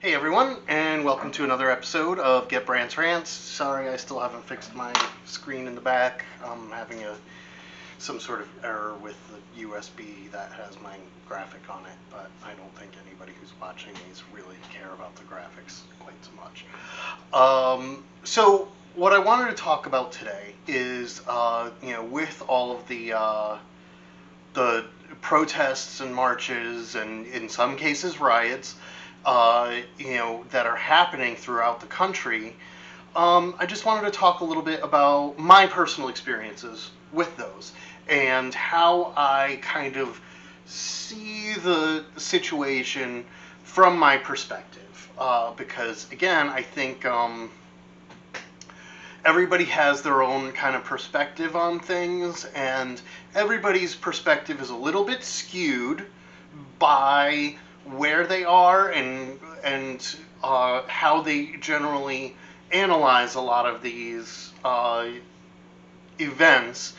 Hey everyone, and welcome to another episode of Get Brands Rants. Sorry, I still haven't fixed my screen in the back. I'm having some sort of error with the USB that has my graphic on it, but I don't think anybody who's watching these really care about the graphics quite so much. So what I wanted to talk about today is, with all of the protests and marches and in some cases riots, that are happening throughout the country. I just wanted to talk a little bit about my personal experiences with those and how I kind of see the situation from my perspective. Because again, I think everybody has their own kind of perspective on things, and everybody's perspective is a little bit skewed by where they are and how they generally analyze a lot of these events.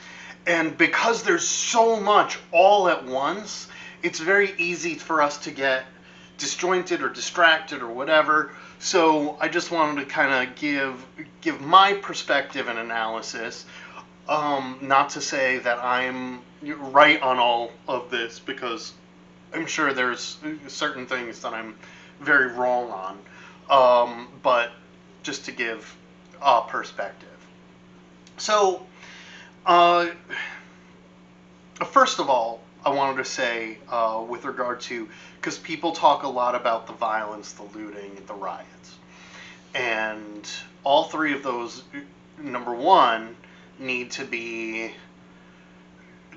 And because there's so much all at once, it's very easy for us to get disjointed or distracted or whatever. So I just wanted to kind of give my perspective and analysis. Not to say that I'm right on all of this, because I'm sure there's certain things that I'm very wrong on, but just to give a perspective. So, uh, first of all, I wanted to say, with regard to, because people talk a lot about the violence, the looting, the riots, and all three of those, number one, need to be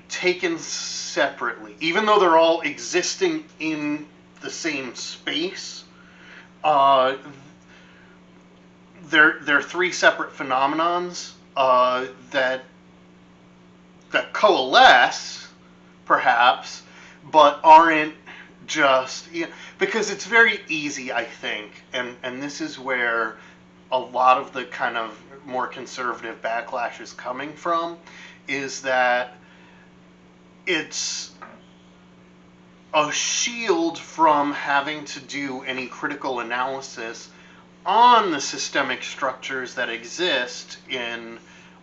taken separately, even though they're all existing in the same space. Uh, they're three separate phenomenons that coalesce, perhaps, but aren't just, because it's very easy, I think, and this is where a lot of the kind of more conservative backlash is coming from, is that it's a shield from having to do any critical analysis on the systemic structures that exist in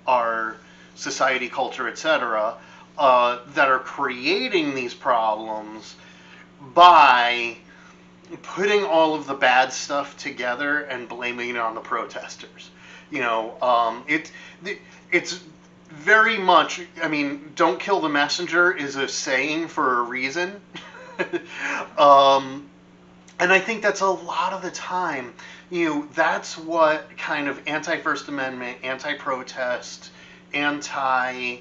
our society, culture, etc., that are creating these problems by putting all of the bad stuff together and blaming it on the protesters. It's very much, I mean, don't kill the messenger is a saying for a reason. um, and I think that's a lot of the time, that's what kind of anti-First Amendment, anti-protest, anti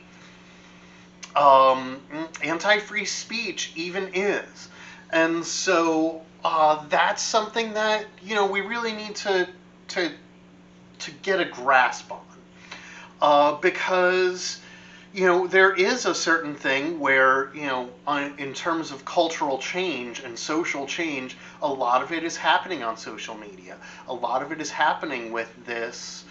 um, anti-free speech even is. And so that's something that we really need to to get a grasp on, because there is a certain thing where in terms of cultural change and social change, a lot of it is happening on social media. A lot of it is happening with this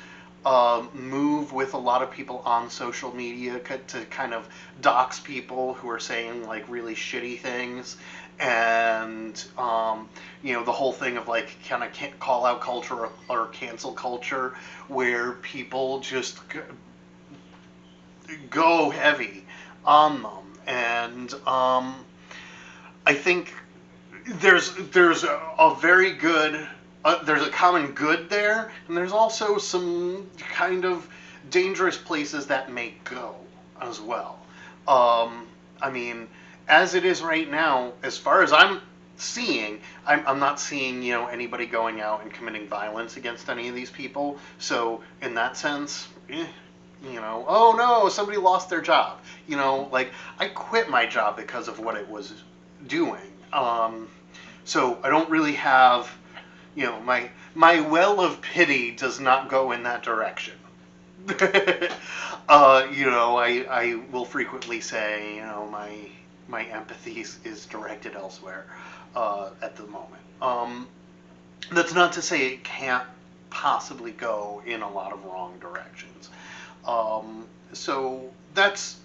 move with a lot of people on social media to kind of dox people who are saying like really shitty things, and the whole thing of like kind of call out culture or cancel culture, where people just go heavy on them. And I think there's a very good there's a common good there, and there's also some kind of dangerous places that may go as well. I mean, as it is right now, as far as I'm seeing, I'm not seeing anybody going out and committing violence against any of these people. So in that sense, oh no, somebody lost their job. Like I quit my job because of what it was doing. So I don't really have, my well of pity does not go in that direction. I will frequently say, my empathy is directed elsewhere at the moment. That's not to say it can't possibly go in a lot of wrong directions. So that's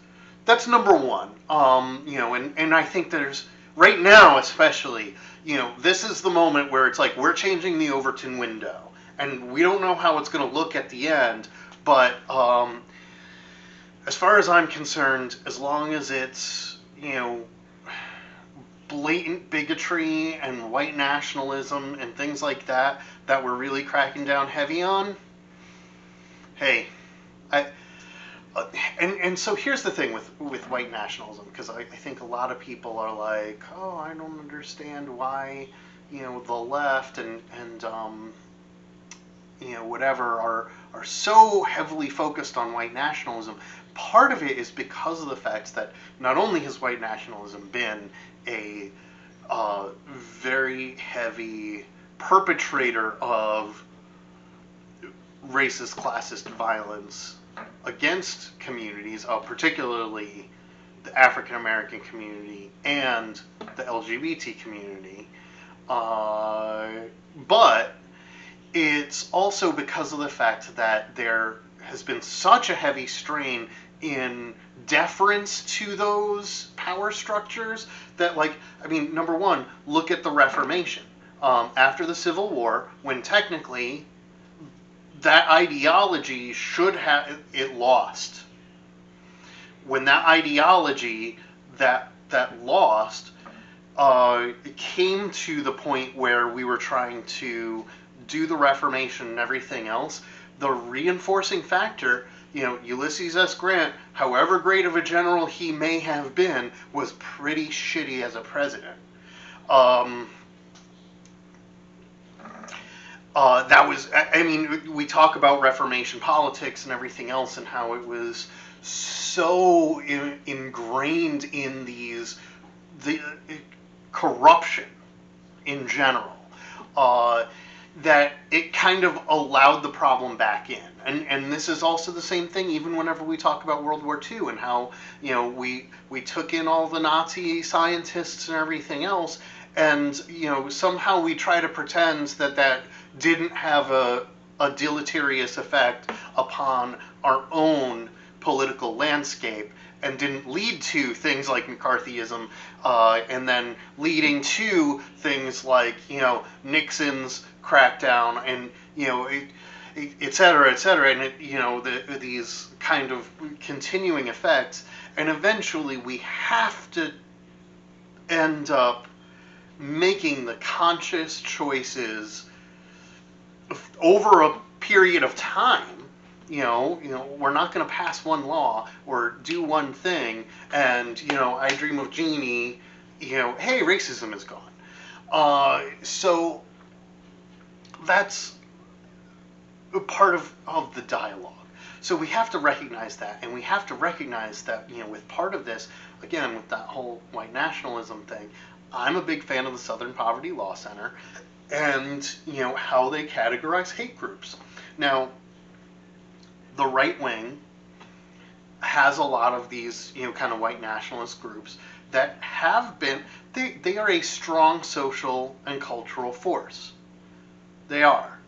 number one. And I think there's right now especially, this is the moment where it's like we're changing the Overton window, and we don't know how it's going to look at the end, but as far as I'm concerned, as long as it's, blatant bigotry and white nationalism and things like that that we're really cracking down heavy on, hey, I, and so here's the thing with white nationalism, because I think a lot of people are like, oh, I don't understand why, the left and whatever are so heavily focused on white nationalism. Part of it is because of the fact that not only has white nationalism been a very heavy perpetrator of racist, classist violence against communities, particularly the African American community and the LGBT community, but it's also because of the fact that there has been such a heavy strain in deference to those power structures that, number one, look at the Reformation. After the Civil War, when technically that ideology should have, it lost. When that ideology that lost, it came to the point where we were trying to do the Reformation and everything else, the reinforcing factor, Ulysses S. Grant, however great of a general he may have been, was pretty shitty as a president. That was, we talk about Reformation politics and everything else and how it was so ingrained in the corruption in general, that it kind of allowed the problem back in. And this is also the same thing even whenever we talk about World War II and how, we took in all the Nazi scientists and everything else, and, somehow we try to pretend that didn't have a deleterious effect upon our own political landscape and didn't lead to things like McCarthyism, and then leading to things like, Nixon's crackdown and, et cetera, and, these kind of continuing effects. And eventually we have to end up making the conscious choices over a period of time. We're not going to pass one law or do one thing and, I Dream of Jeannie, hey, racism is gone. So that's a part of the dialogue. So we have to recognize that, and we have to recognize that, with part of this, again, with that whole white nationalism thing, I'm a big fan of the Southern Poverty Law Center and, how they categorize hate groups. Now, the right wing has a lot of these, kind of white nationalist groups that have been, they are a strong social and cultural force. They are.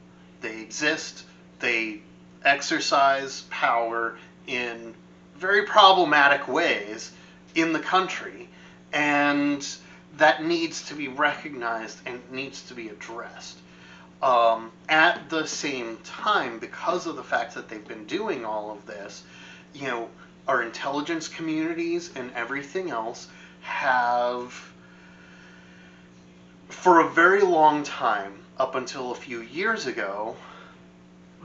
They exist. They exercise power in very problematic ways in the country, and that needs to be recognized and needs to be addressed. At the same time, because of the fact that they've been doing all of this, our intelligence communities and everything else have, for a very long time, up until a few years ago,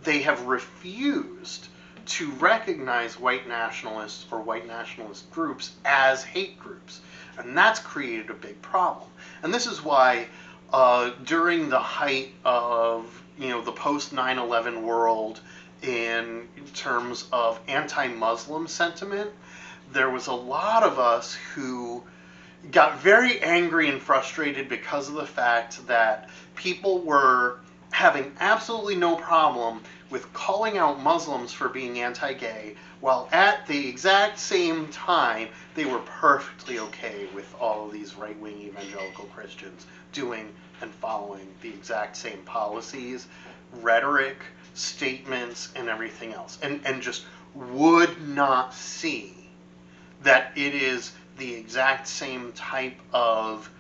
they have refused to recognize white nationalists or white nationalist groups as hate groups. And that's created a big problem. And this is why during the height of, the post 9/11 world in terms of anti-Muslim sentiment, there was a lot of us who got very angry and frustrated because of the fact that people were having absolutely no problem with calling out Muslims for being anti-gay, while at the exact same time they were perfectly okay with all of these right-wing evangelical Christians doing and following the exact same policies, rhetoric, statements, and everything else, and just would not see that it is the exact same type of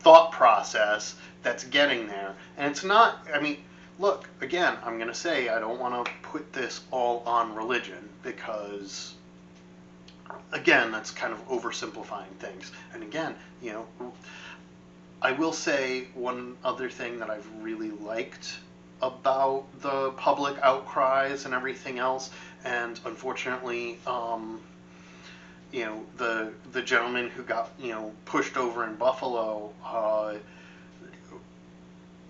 thought process that's getting there. And it's not, I mean, look, again, I'm going to say I don't want to put this all on religion because, again, that's kind of oversimplifying things. And again, you know, I will say one other thing that I've really liked about the public outcries and everything else, and unfortunately, you know, the gentleman who got, you know, pushed over in Buffalo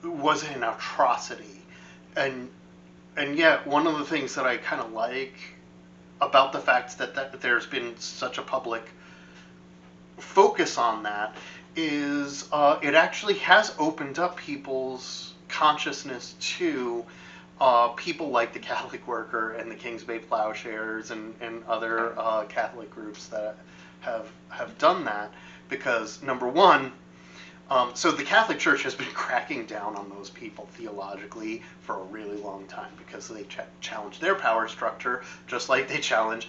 was an atrocity, and yet one of the things that I kind of like about the fact that there's been such a public focus on that is it actually has opened up people's consciousness to people like the Catholic Worker and the Kings Bay Plowshares and other Catholic groups that have done that, because number one, so the Catholic Church has been cracking down on those people theologically for a really long time because they challenge their power structure just like they challenge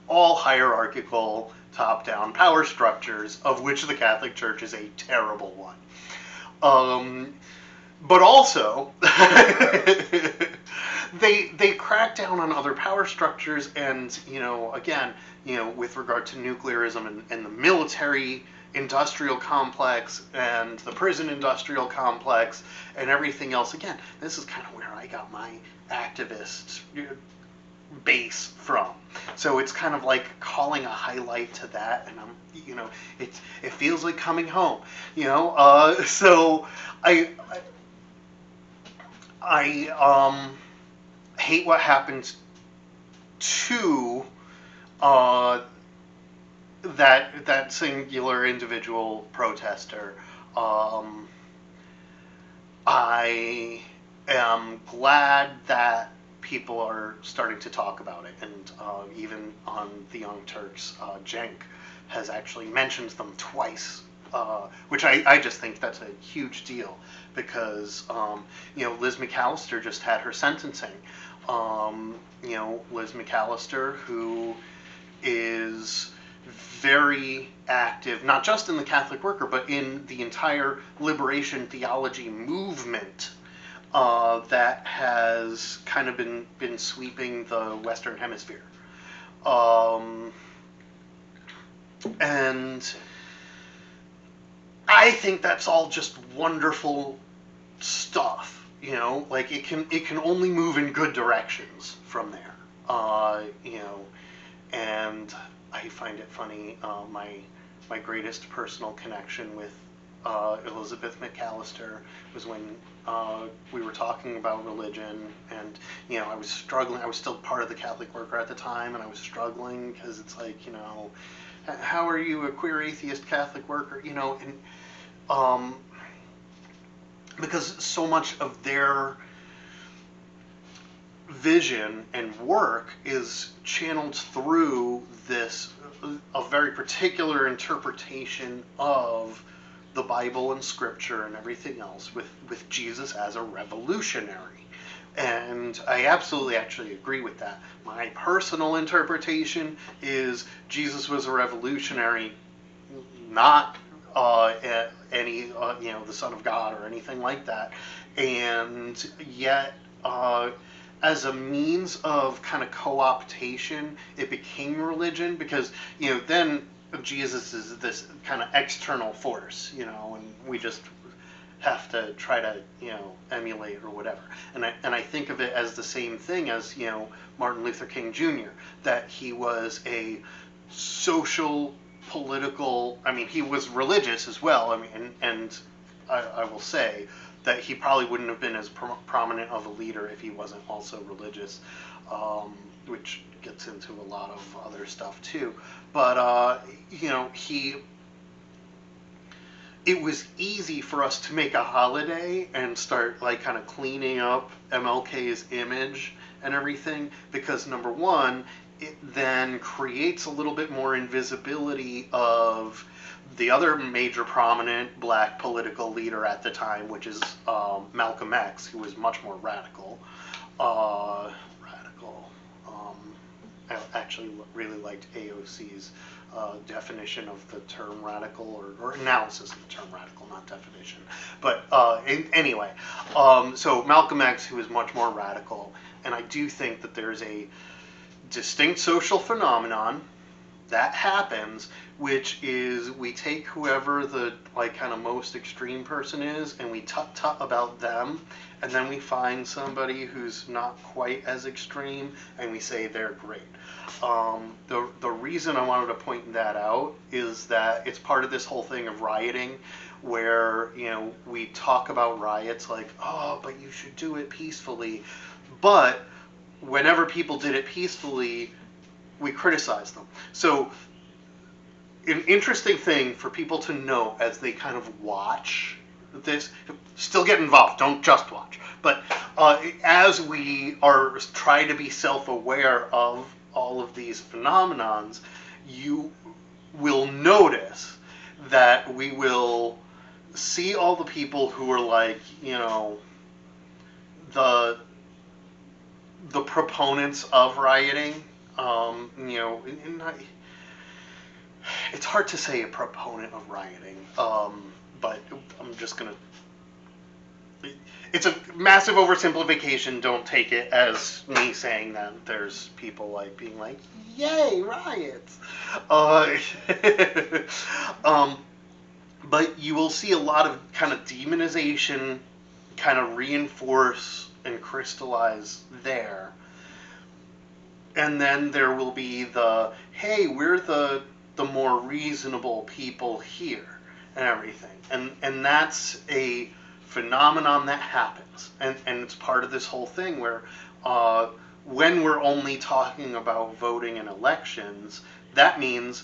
all hierarchical top-down power structures, of which the Catholic Church is a terrible one. But also, they crack down on other power structures, and, you know, again, you know, with regard to nuclearism and the military industrial complex and the prison industrial complex and everything else. Again, this is kind of where I got my activist base from. So it's kind of like calling a highlight to that, and I'm, you know, it feels like coming home, you know. So I hate what happened to that singular individual protester. I am glad that people are starting to talk about it, and even on the Young Turks, Cenk has actually mentioned them twice, which I just think that's a huge deal, because you know, Liz McAllister just had her sentencing. You know, Liz McAllister, who is very active, not just in the Catholic Worker, but in the entire liberation theology movement that has kind of been sweeping the Western Hemisphere. And I think that's all just wonderful stuff, you know, like it can only move in good directions from there, you know. And I find it funny, my greatest personal connection with Elizabeth McAllister was when we were talking about religion, and, you know, I was struggling. I was still part of the Catholic Worker at the time, and I was struggling because it's like, you know, how are you a queer atheist Catholic worker, you know, and because so much of their vision and work is channeled through this a very particular interpretation of the Bible and Scripture and everything else, with Jesus as a revolutionary. And I absolutely actually agree with that. My personal interpretation is Jesus was a revolutionary, not any you know, the Son of God or anything like that. And yet, as a means of kind of co-optation, it became religion, because, you know, then Jesus is this kind of external force, you know, and we just have to try to, you know, emulate or whatever. And I think of it as the same thing as, you know, Martin Luther King Jr., that he was a social, political, I mean, he was religious as well. I mean, and I will say that he probably wouldn't have been as prominent of a leader if he wasn't also religious, which gets into a lot of other stuff too. But, you know, it was easy for us to make a holiday and start, like, kind of cleaning up MLK's image and everything, because, number one, it then creates a little bit more invisibility of the other major prominent black political leader at the time, which is Malcolm X, who was much more radical. I actually really liked AOC's definition of the term radical, or analysis of the term radical, not definition. But anyway, so Malcolm X, who is much more radical, and I do think that there's a distinct social phenomenon that happens, which is we take whoever the like kind of most extreme person is, and we tut about them, and then we find somebody who's not quite as extreme, and we say they're great. The reason I wanted to point that out is that it's part of this whole thing of rioting, where we talk about riots like, oh, but you should do it peacefully, but whenever people did it peacefully, we criticize them. So an interesting thing for people to know as they kind of watch this, still get involved, don't just watch, but as we are try to be self-aware of all of these phenomenons, you will notice that we will see all the people who are like, the proponents of rioting, it's hard to say a proponent of rioting, but I'm just gonna. It's a massive oversimplification. Don't take it as me saying that there's people like being like, "Yay, riots!" But you will see a lot of kind of demonization, kind of reinforce and crystallize there. And then there will be the, hey, we're the more reasonable people here and everything. And that's a phenomenon that happens. And it's part of this whole thing where when we're only talking about voting and elections, that means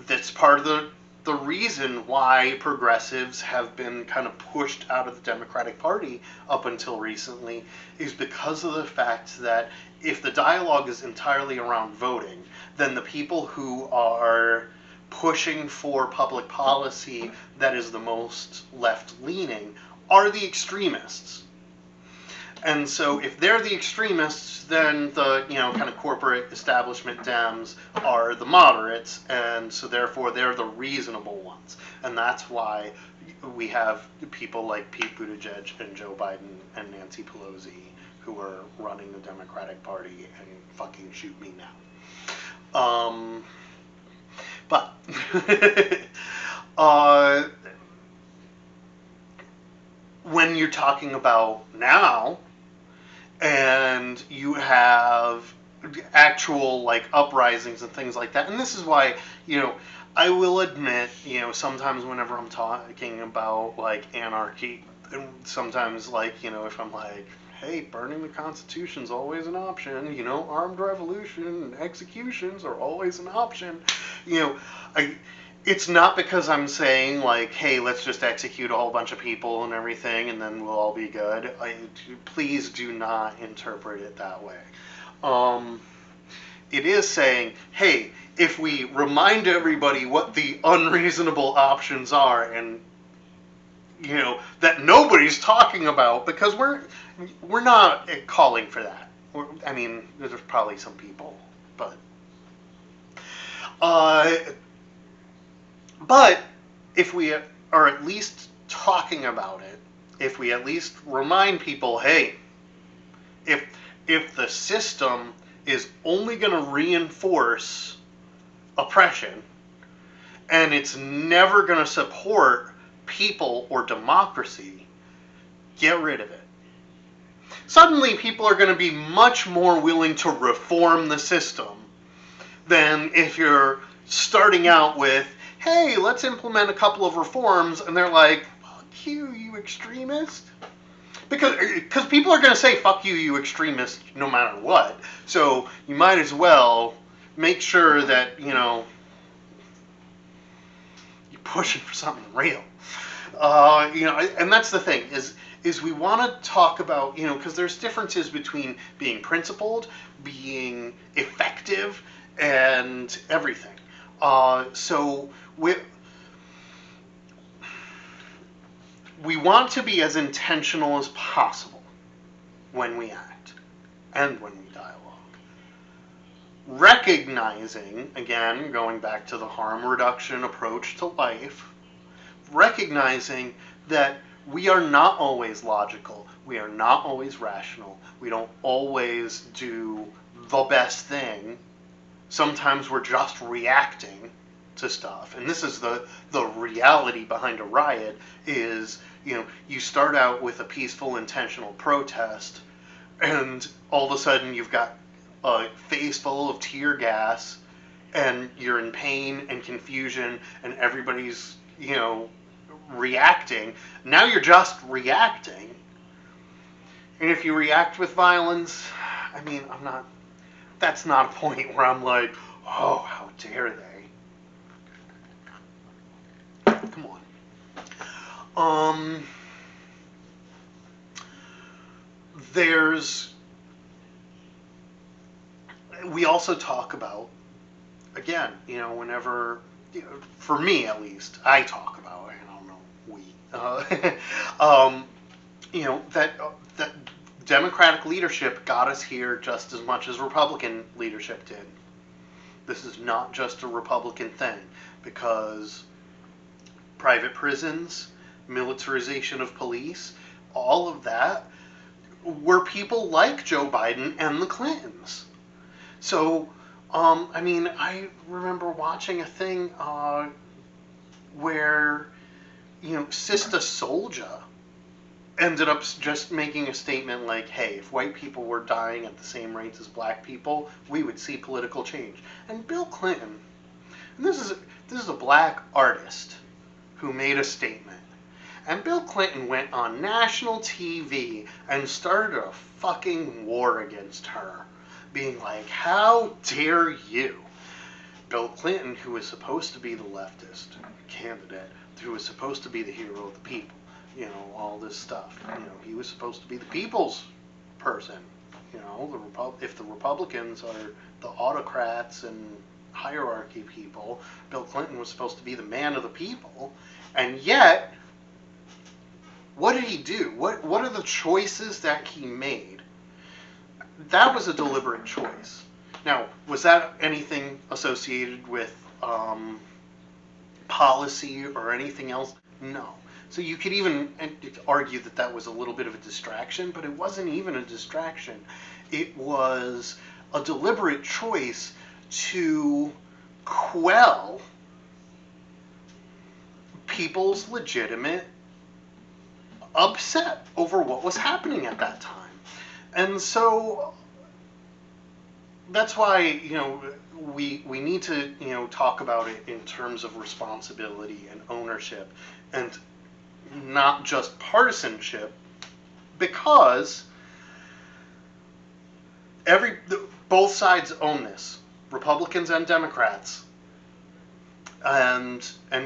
that's part of the reason why progressives have been kind of pushed out of the Democratic Party up until recently is because of the fact that if the dialogue is entirely around voting, then the people who are pushing for public policy that is the most left-leaning are the extremists. And so if they're the extremists, then the kind of corporate establishment Dems are the moderates, and so therefore they're the reasonable ones. And that's why we have people like Pete Buttigieg and Joe Biden and Nancy Pelosi who are running the Democratic Party, and fucking shoot me now. But when you're talking about now, and you have actual like uprisings and things like that, and this is why I will admit sometimes whenever I'm talking about like anarchy, and sometimes like if I'm like, hey, burning the Constitution's always an option, armed revolution and executions are always an option, it's not because I'm saying like, hey, let's just execute a whole bunch of people and everything and then we'll all be good. Please do not interpret it that way. It is saying, hey, if we remind everybody what the unreasonable options are, and that nobody's talking about, because we're not calling for that. I mean, there's probably some people, but if we are at least talking about it, if we at least remind people, hey, if the system is only going to reinforce oppression, and it's never going to support people or democracy, get rid of it. Suddenly people are going to be much more willing to reform the system than if you're starting out with, hey, let's implement a couple of reforms, and they're like, fuck you, you extremist. Because people are going to say, fuck you, you extremist, no matter what. So you might as well make sure that, you're pushing for something real. And that's the thing, is we want to talk about, because there's differences between being principled, being effective, and everything. So we want to be as intentional as possible when we act and when we dialogue. recognizing, again, going back to the harm reduction approach to life, recognizing that we are not always logical, we are not always rational, we don't always do the best thing. Sometimes we're just reacting to stuff. And this is the reality behind a riot is, you start out with a peaceful, intentional protest, and all of a sudden you've got a face full of tear gas, and you're in pain and confusion, and everybody's, reacting. Now you're just reacting. And if you react with violence, that's not a point where I'm like, oh, how dare they? Come on. We also talk about, again, whenever, for me at least, I talk about, I don't know, that Democratic leadership got us here just as much as Republican leadership did. This is not just a Republican thing, because private prisons, militarization of police, all of that were people like Joe Biden and the Clintons. So, I remember watching a thing where, Sister Souljah ended up just making a statement like, hey, if white people were dying at the same rates as black people, we would see political change. And Bill Clinton, and this is a black artist who made a statement. And Bill Clinton went on national TV and started a fucking war against her, being like, how dare you? Bill Clinton, who was supposed to be the leftist candidate, who was supposed to be the hero of the people, all this stuff. He was supposed to be the people's person. If the Republicans are the autocrats and hierarchy people, Bill Clinton was supposed to be the man of the people. And yet, what did he do? What are the choices that he made? That was a deliberate choice. Now, was that anything associated with policy or anything else? No. So you could even argue that that was a little bit of a distraction, but it wasn't even a distraction. It was a deliberate choice to quell people's legitimate upset over what was happening at that time. And so that's why, we need to, talk about it in terms of responsibility and ownership and not just partisanship, because both sides own this, Republicans and Democrats, and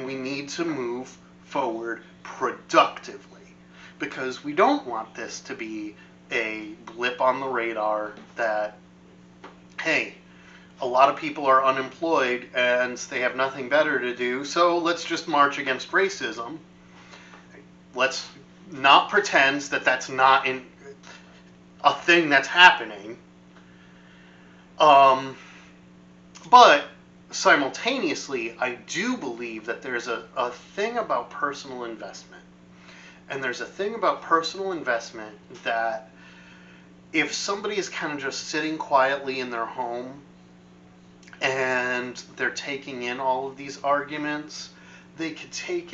we need to move forward productively, because we don't want this to be a blip on the radar that, hey, a lot of people are unemployed and they have nothing better to do, so let's just march against racism. Let's not pretend that that's not a thing that's happening. But simultaneously, I do believe that there's a thing about personal investment. And there's a thing about personal investment that if somebody is kind of just sitting quietly in their home and they're taking in all of these arguments, they could take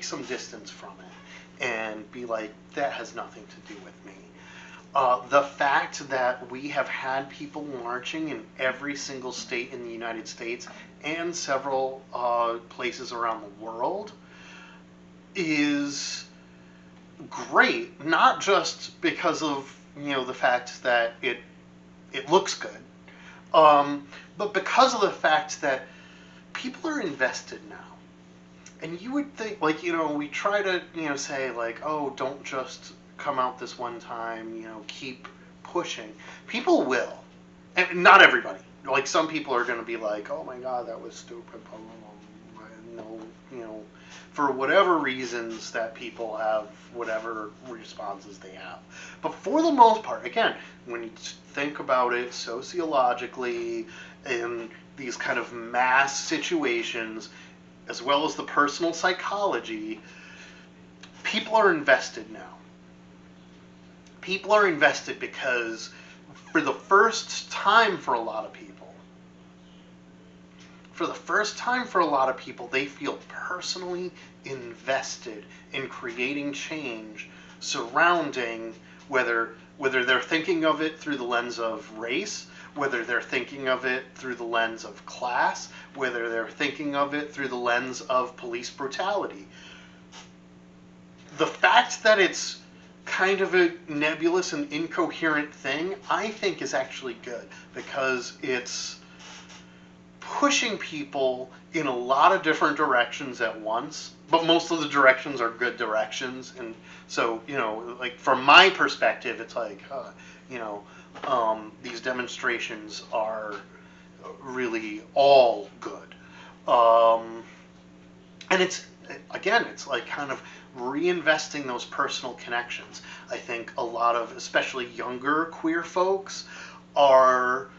some distance from it and be like, that has nothing to do with me. The fact that we have had people marching in every single state in the United States and several places around the world is great, not just because of the fact that it looks good, but because of the fact that people are invested now. And you would think, we try to, say, oh, don't just come out this one time, keep pushing. People will. And not everybody. Some people are going to be like, oh my God, that was stupid. No, for whatever reasons that people have, whatever responses they have. But for the most part, again, when you think about it sociologically in these kind of mass situations, as well as the personal psychology, people are invested now. People are invested because for the first time for a lot of people, they feel personally invested in creating change surrounding whether they're thinking of it through the lens of race, whether they're thinking of it through the lens of class, whether they're thinking of it through the lens of police brutality. The fact that it's kind of a nebulous and incoherent thing, I think is actually good, because it's pushing people in a lot of different directions at once, but most of the directions are good directions. And so, like from my perspective, it's like, these demonstrations are really all good. And it's like kind of reinvesting those personal connections. I think a lot of, especially younger queer folks, are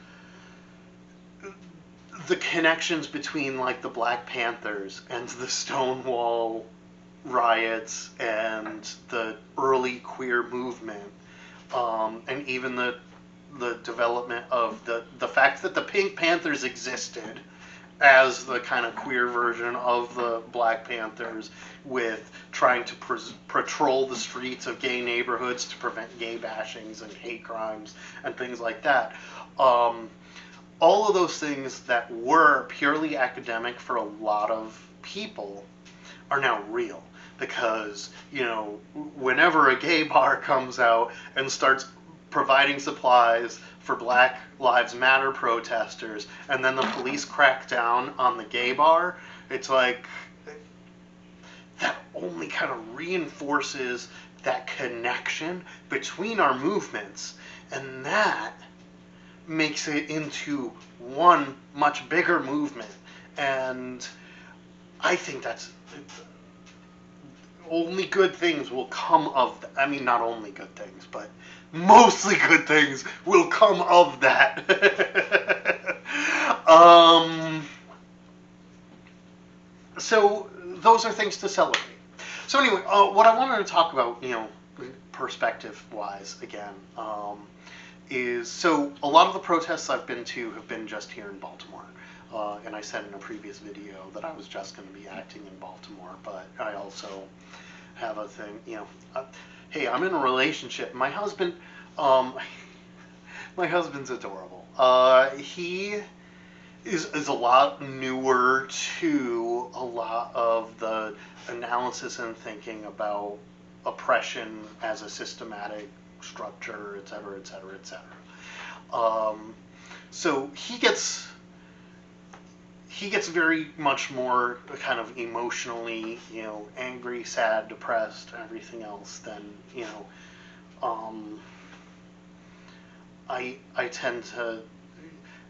the connections between like the Black Panthers and the Stonewall riots and the early queer movement, and even the development of the fact that the Pink Panthers existed as the kind of queer version of the Black Panthers, with trying to patrol the streets of gay neighborhoods to prevent gay bashings and hate crimes and things like that. All of those things that were purely academic for a lot of people are now real, because, whenever a gay bar comes out and starts providing supplies for Black Lives Matter protesters, and then the police crack down on the gay bar, it's like that only kind of reinforces that connection between our movements, and that makes it into one much bigger movement. And I think that's only good things will come of that. I mean, not only good things, but mostly good things will come of that. So those are things to celebrate. So anyway, what I wanted to talk about, perspective-wise, again, is, so a lot of the protests I've been to have been just here in Baltimore. And I said in a previous video that I was just going to be acting in Baltimore, but I also have a thing, hey, I'm in a relationship. My husband, my husband's adorable. He is a lot newer to a lot of the analysis and thinking about oppression as a systematic structure, et cetera, et cetera, et cetera. So he gets very much more kind of emotionally, angry, sad, depressed, and everything else than, I tend to,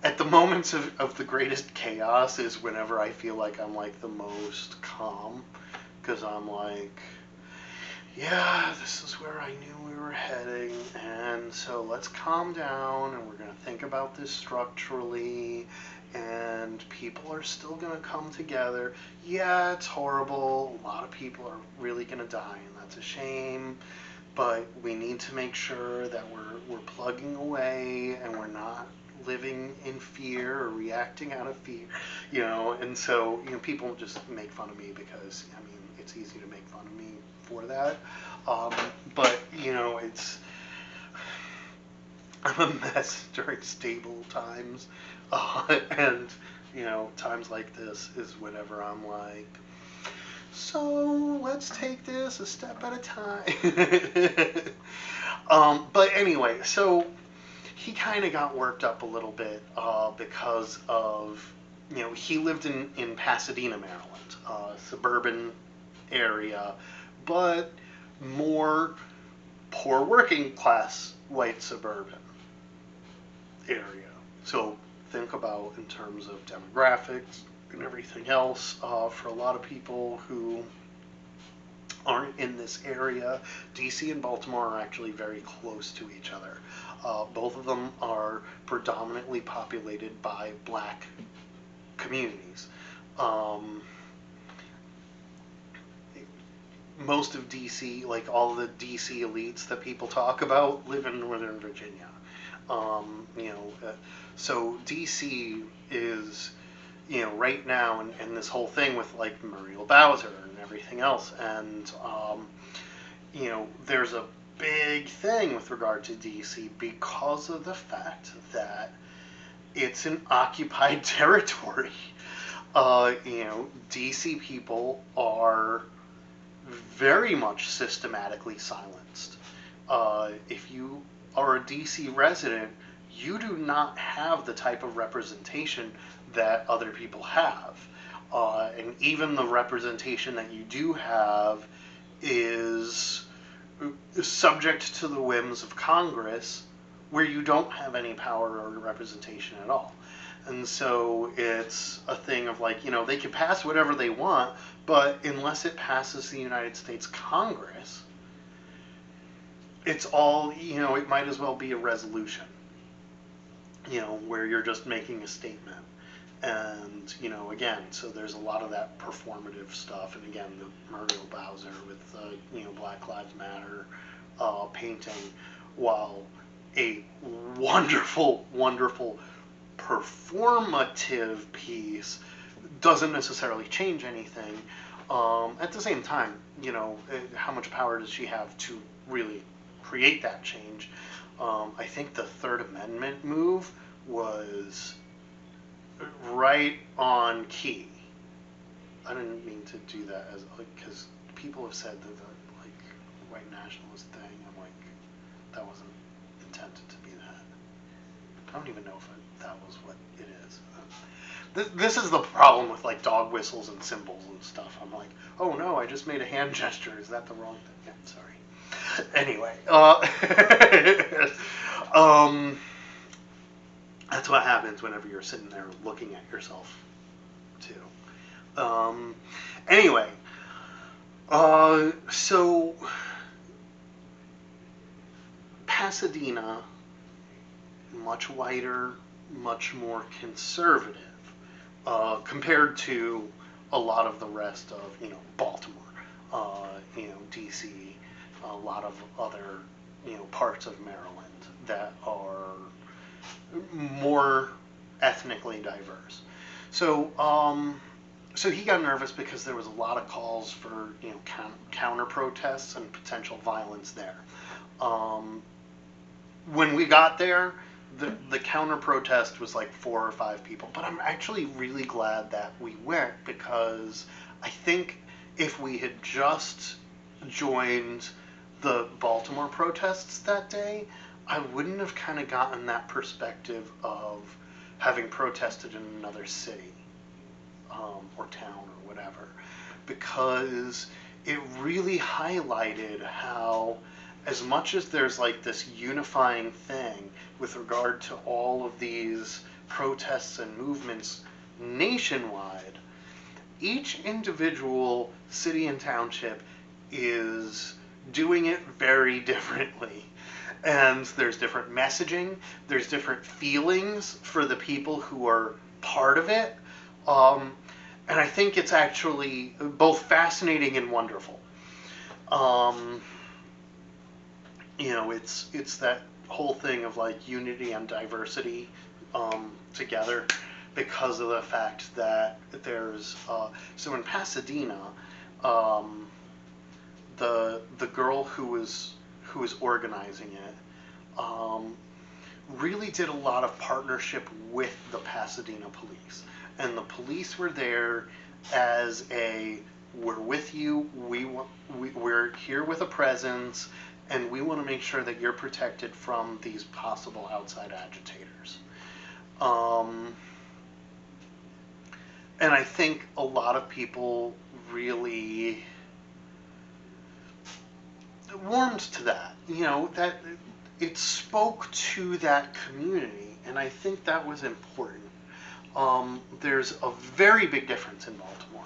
at the moments of the greatest chaos is whenever I feel like I'm like the most calm, because I'm like, yeah, this is where I knew we were heading, and so let's calm down, and we're going to think about this structurally, and people are still going to come together. Yeah, it's horrible. A lot of people are really going to die, and that's a shame, but we need to make sure that we're plugging away, and we're not living in fear or reacting out of fear, and so, people just make fun of me because, it's easy to make fun of me for that, but it's, I'm a mess during stable times, and times like this is whenever I'm like, so let's take this a step at a time. But anyway, so he kind of got worked up a little bit because of, he lived in Pasadena, Maryland, suburban area, but more poor working class white suburban area. So think about in terms of demographics and everything else, for a lot of people who aren't in this area. DC and Baltimore are actually very close to each other. Both of them are predominantly populated by black communities. Most of DC, like all the DC elites that people talk about, live in Northern Virginia. You know, so DC is, you know, right now, and this whole thing with like Muriel Bowser and everything else, and you know, there's a big thing with regard to DC because of the fact that it's an occupied territory. You know, DC people are very much systematically silenced. If you are a DC resident, you do not have the type of representation that other people have. And even the representation that you do have is subject to the whims of Congress, where you don't have any power or representation at all. And so it's a thing of like, you know, they can pass whatever they want, but unless it passes the United States Congress, it's all, you know, it might as well be a resolution, you know, where you're just making a statement. And, you know, again, so there's a lot of that performative stuff. And again, the Muriel Bowser with, you know, Black Lives Matter painting, while a wonderful, wonderful performative piece, doesn't necessarily change anything. At the same time, you know, how much power does she have to really create that change? I think the Third Amendment move was right on key. I didn't mean to do that as like, because people have said that the like white nationalist thing. I'm like, that wasn't intended to be that. I don't even know if that was what it is. This is the problem with like dog whistles and symbols and stuff. I'm like, oh no, I just made a hand gesture. Is that the wrong thing? Yeah, sorry. Anyway, that's what happens whenever you're sitting there looking at yourself, too. Anyway, so Pasadena, much whiter, much more conservative, compared to a lot of the rest of, you know, Baltimore, you know, DC, a lot of other, you know, parts of Maryland that are more ethnically diverse. So, so he got nervous because there was a lot of calls for, you know, counter protests and potential violence there. When we got there, the counter protest was like 4 or 5 people, but I'm actually really glad that we went, because I think if we had just joined the Baltimore protests that day, I wouldn't have kind of gotten that perspective of having protested in another city, or town or whatever, because it really highlighted how, as much as there's like this unifying thing with regard to all of these protests and movements nationwide, each individual city and township is doing it very differently. And there's different messaging, there's different feelings for the people who are part of it. And I think it's actually both fascinating and wonderful. You know, it's that whole thing of like unity and diversity together, because of the fact that there's so in Pasadena, the girl who was organizing it really did a lot of partnership with the Pasadena police, and the police were there as a, we're with you, we're here with a presence, and we want to make sure that you're protected from these possible outside agitators. And I think a lot of people really warmed to that. You know, that it spoke to that community, and I think that was important. There's a very big difference in Baltimore.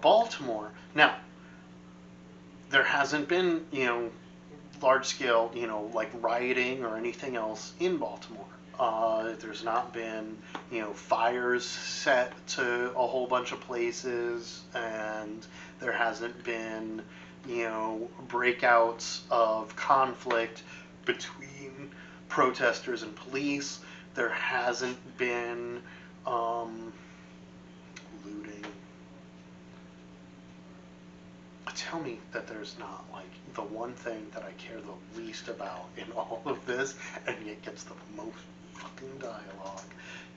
Baltimore, now, there hasn't been, large scale, like rioting or anything else in Baltimore. There's not been, fires set to a whole bunch of places, and there hasn't been, breakouts of conflict between protesters and police. There hasn't been looting. Tell me that there's not, like, the one thing that I care the least about in all of this, and yet gets the most fucking dialogue,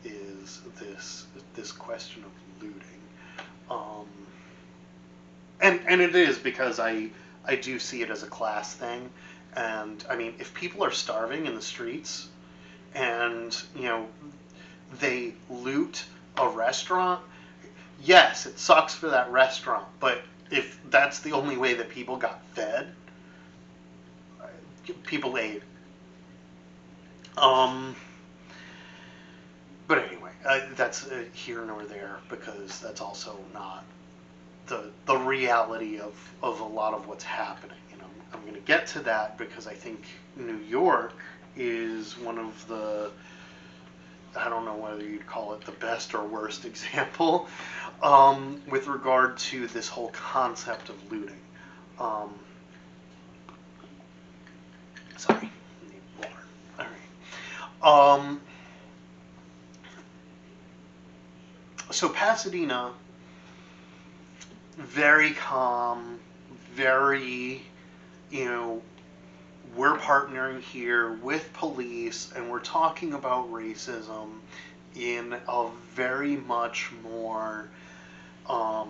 is this question of looting. And it is because I do see it as a class thing, and I mean, if people are starving in the streets, and they loot a restaurant, yes, it sucks for that restaurant, but if that's the only way that people got fed, people ate. But anyway, that's here nor there, because that's also not the reality of a lot of what's happening. I'm going to get to that because I think New York is one of the, I don't know whether you'd call it the best or worst example with regard to this whole concept of looting. Sorry, I need water. All right. So Pasadena, very calm, very, we're partnering here with police, and we're talking about racism in a very much more, I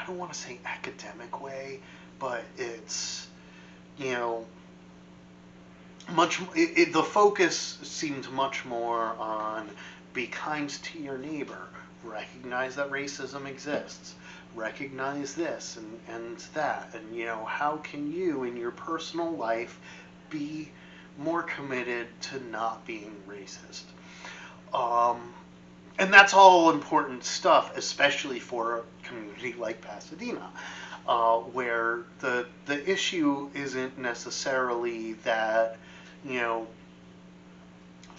don't want to say academic way, but it's, the focus seemed much more on be kind to your neighbor, recognize that racism exists, recognize this and that, and how can you in your personal life be more committed to not being racist. And that's all important stuff, especially for a community like Pasadena, where the issue isn't necessarily that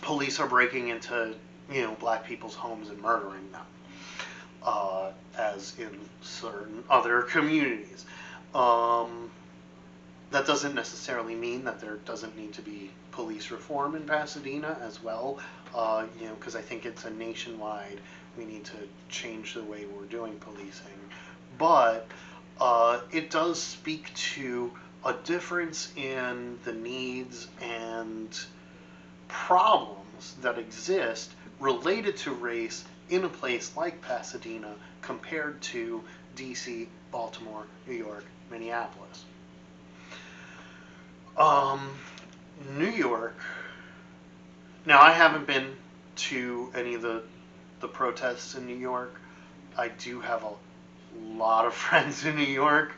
police are breaking into black people's homes and murdering them, as in certain other communities. That doesn't necessarily mean that there doesn't need to be police reform in Pasadena as well, because I think it's a nationwide, we need to change the way we're doing policing. But it does speak to a difference in the needs and problems that exist related to race in a place like Pasadena compared to DC, Baltimore, New York, Minneapolis. New York. Now, I haven't been to any of the protests in New York. I do have a lot of friends in New York.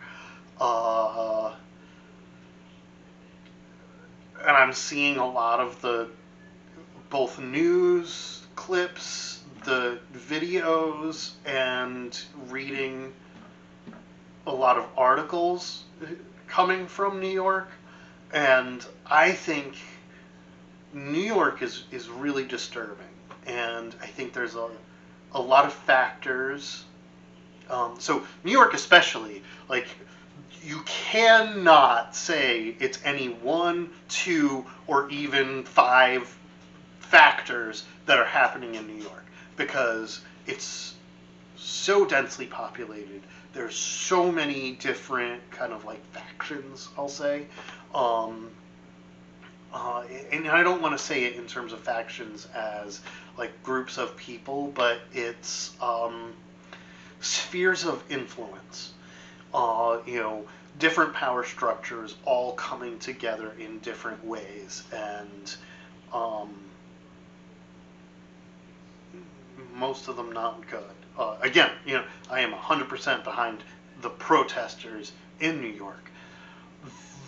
And I'm seeing a lot of the both news clips, the videos, and reading a lot of articles coming from New York. And I think New York is really disturbing. And I think there's a lot of factors. So New York especially, like, you cannot say it's any 1, 2, or even 5 factors that are happening in New York, because it's so densely populated. There's so many different kind of like factions, I'll say. And I don't want to say it in terms of factions as like groups of people, but it's spheres of influence. Different power structures all coming together in different ways, and most of them not good. Again, I am 100% behind the protesters in New York.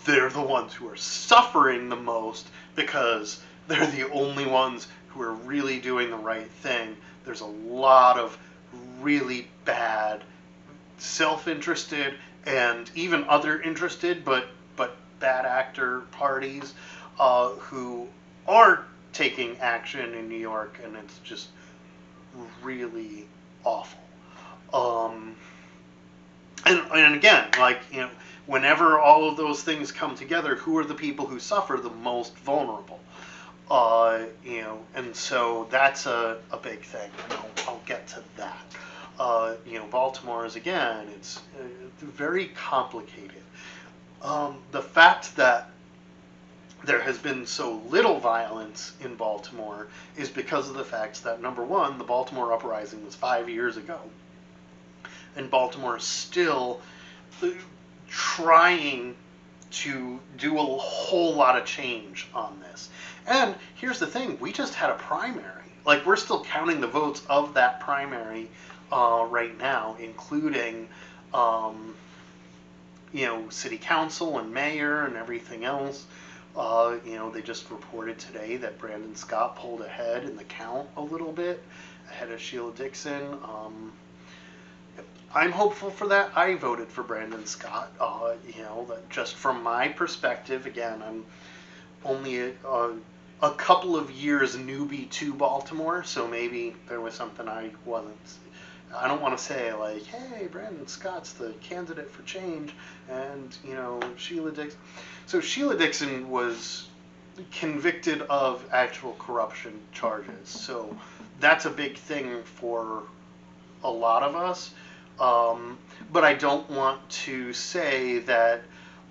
They're the ones who are suffering the most because they're the only ones who are really doing the right thing. There's a lot of really bad, self-interested and even other interested but bad actor parties who are taking action in New York, and it's just really awful. Um, and again, like, whenever all of those things come together, who are the people who suffer the most vulnerable? And so that's a big thing, and I'll get to that. Baltimore is, again, it's very complicated. The fact that there has been so little violence in Baltimore is because of the fact that, number one, the Baltimore Uprising was 5 years ago, and Baltimore is still trying to do a whole lot of change on this. And here's the thing, we just had a primary. Like, we're still counting the votes of that primary right now, including city council and mayor and everything else. They just reported today that Brandon Scott pulled ahead in the count a little bit, ahead of Sheila Dixon. I'm hopeful for that. I voted for Brandon Scott. That just from my perspective, again, I'm only a couple of years newbie to Baltimore, so maybe there was something I wasn't. I don't want to say, like, hey, Brandon Scott's the candidate for change, and, Sheila Dixon. So Sheila Dixon was convicted of actual corruption charges. So that's a big thing for a lot of us. But I don't want to say that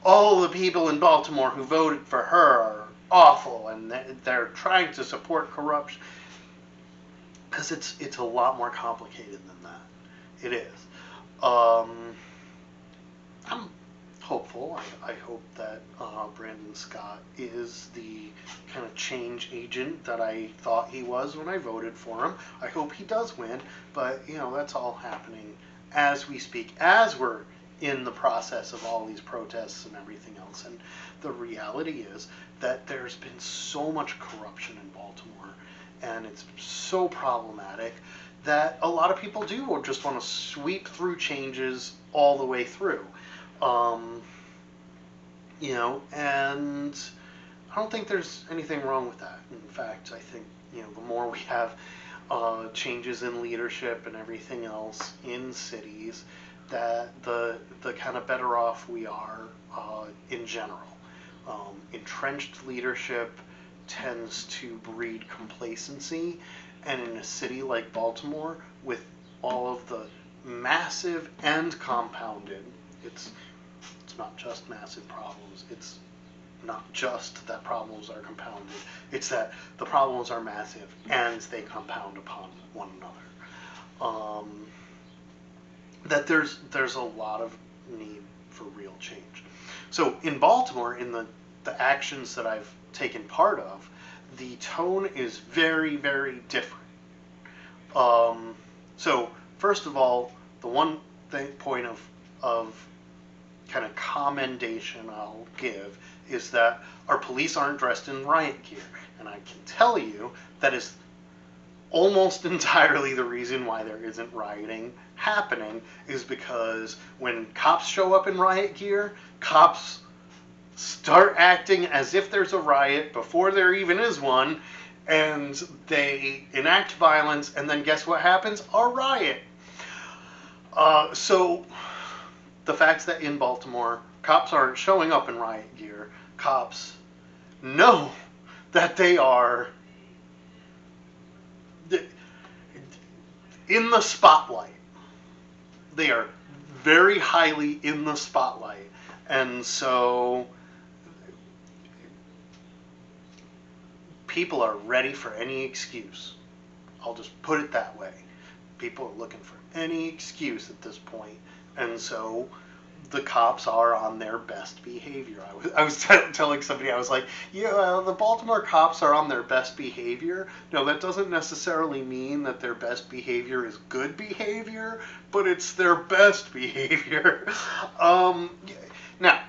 all the people in Baltimore who voted for her are awful and they're trying to support corruption. Because it's a lot more complicated than that. It is. I'm hopeful. I hope that Brandon Scott is the kind of change agent that I thought he was when I voted for him. I hope he does win, but that's all happening as we speak, as we're in the process of all these protests and everything else. And the reality is that there's been so much corruption in Baltimore, and it's so problematic that a lot of people do just want to sweep through changes all the way through. And I don't think there's anything wrong with that. In fact, I think, the more we have changes in leadership and everything else in cities, that the kind of better off we are in general. Entrenched leadership tends to breed complacency, and in a city like Baltimore, with all of the massive and compounded, it's not just massive problems, it's not just that problems are compounded, it's that the problems are massive and they compound upon one another. That there's a lot of need for real change. So in Baltimore, in the actions that I've taken part of, the tone is very, very different. So first of all, the one point of kind of commendation I'll give is that our police aren't dressed in riot gear. And I can tell you that is almost entirely the reason why there isn't rioting happening, is because when cops show up in riot gear, cops start acting as if there's a riot before there even is one, and they enact violence, and then guess what happens? A riot. So the fact that in Baltimore, cops aren't showing up in riot gear, cops know that they are in the spotlight. They are very highly in the spotlight. And so people are ready for any excuse. I'll just put it that way. People are looking for any excuse at this point. And so the cops are on their best behavior. I was telling somebody, I was like, yeah, the Baltimore cops are on their best behavior. No, that doesn't necessarily mean that their best behavior is good behavior, but it's their best behavior. Now,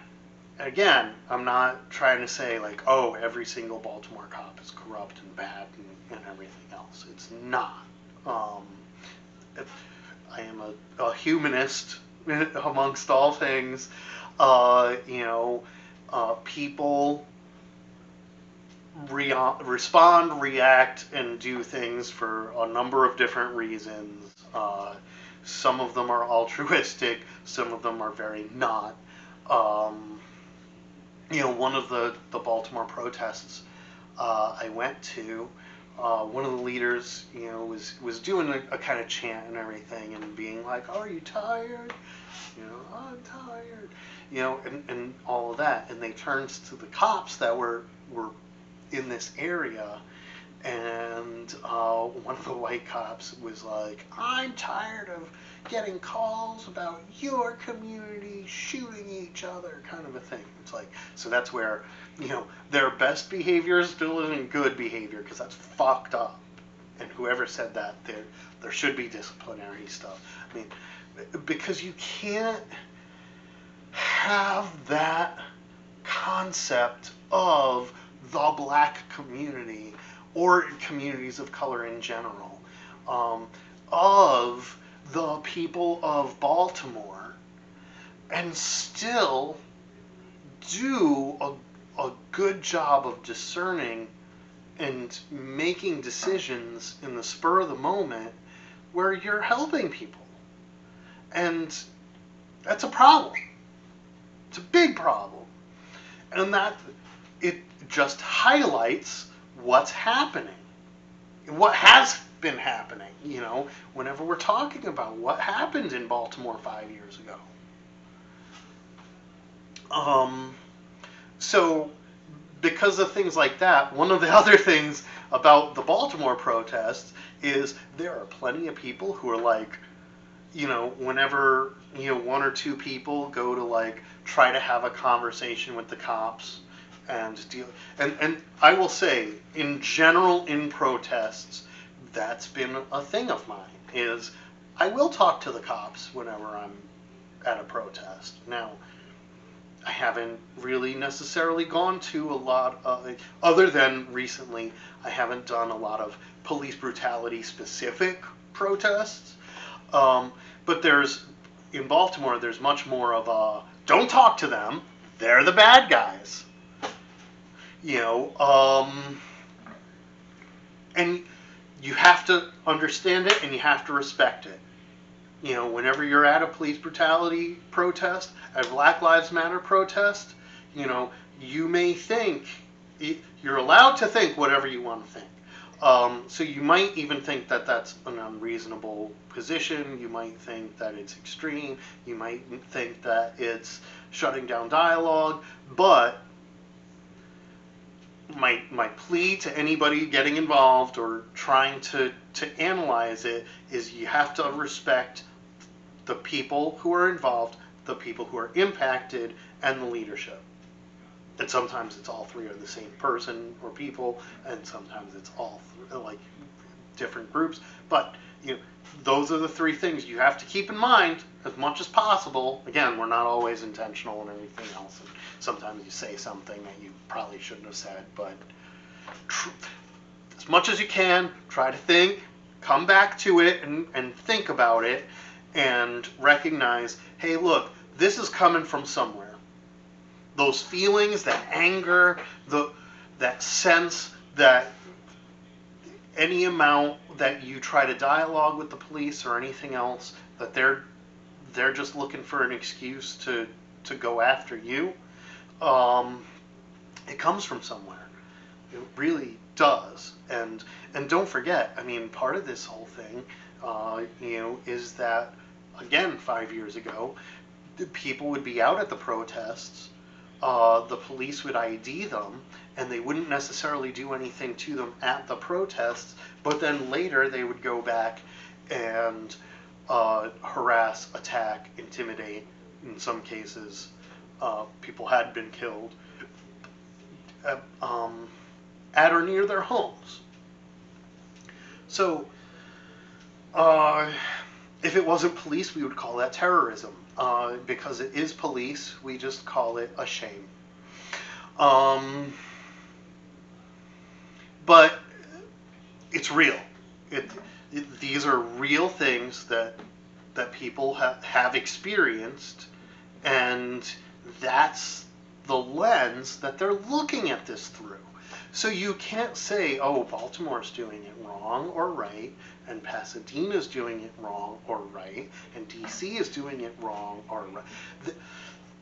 again, I'm not trying to say, like, oh, every single Baltimore cop is corrupt and bad and everything else. It's not. I am a humanist amongst all things. You know, people respond, react, and do things for a number of different reasons. Some of them are altruistic, some of them are very not. Um, you know, one of the Baltimore protests I went to, one of the leaders, you know, was doing a kind of chant and everything, and being like, "Are you tired? You know, I'm tired." You know, and all of that. And they turned to the cops that were in this area, and one of the white cops was like, "I'm tired of getting calls about your community shooting each other," kind of a thing. It's like, so that's where, you know, their best behavior still isn't good behavior, because that's fucked up. And whoever said that, there should be disciplinary stuff. I mean, because you can't have that concept of the black community, or communities of color in general, of the people of Baltimore, and still do a good job of discerning and making decisions in the spur of the moment where you're helping people. And that's a problem. It's a big problem. And that it just highlights what's happening, what has been happening, you know, whenever we're talking about what happened in Baltimore 5 years ago. So because of things like that, one of the other things about the Baltimore protests is there are plenty of people who are like, you know, whenever, you know, one or two people go to like try to have a conversation with the cops and deal, and I will say, in general, in protests, that's been a thing of mine, is I will talk to the cops whenever I'm at a protest. Now, I haven't really necessarily gone to a lot of, other than recently, I haven't done a lot of police brutality specific protests. But in Baltimore, there's much more of a, don't talk to them, they're the bad guys. You know, and you have to understand it and you have to respect it. You know, whenever you're at a police brutality protest, a Black Lives Matter protest, you know, you may think, you're allowed to think whatever you want to think. So you might even think that that's an unreasonable position. You might think that it's extreme. You might think that it's shutting down dialogue. But my plea to anybody getting involved or trying to analyze it is, you have to respect the people who are involved, the people who are impacted, and the leadership. And sometimes it's all three are the same person or people, and sometimes it's all like different groups. But you know, those are the three things you have to keep in mind as much as possible. Again, we're not always intentional and everything else, and sometimes you say something that you probably shouldn't have said. But as much as you can, try to think, come back to it, and think about it, and recognize, hey, look, this is coming from somewhere. Those feelings, that anger, that sense that any amount that you try to dialogue with the police or anything else, that they're just looking for an excuse to go after you, it comes from somewhere. It really does. And don't forget, I mean, part of this whole thing, you know, is that, again, 5 years ago, the people would be out at the protests, the police would ID them, and they wouldn't necessarily do anything to them at the protests, but then later they would go back and harass, attack, intimidate. In some cases, people had been killed at or near their homes. So, if it wasn't police, we would call that terrorism. Because it is police, we just call it a shame. But it's real. These are real things that that people have experienced, and that's the lens that they're looking at this through. So you can't say, oh, Baltimore's doing it wrong or right, and Pasadena's doing it wrong or right, and DC is doing it wrong or right.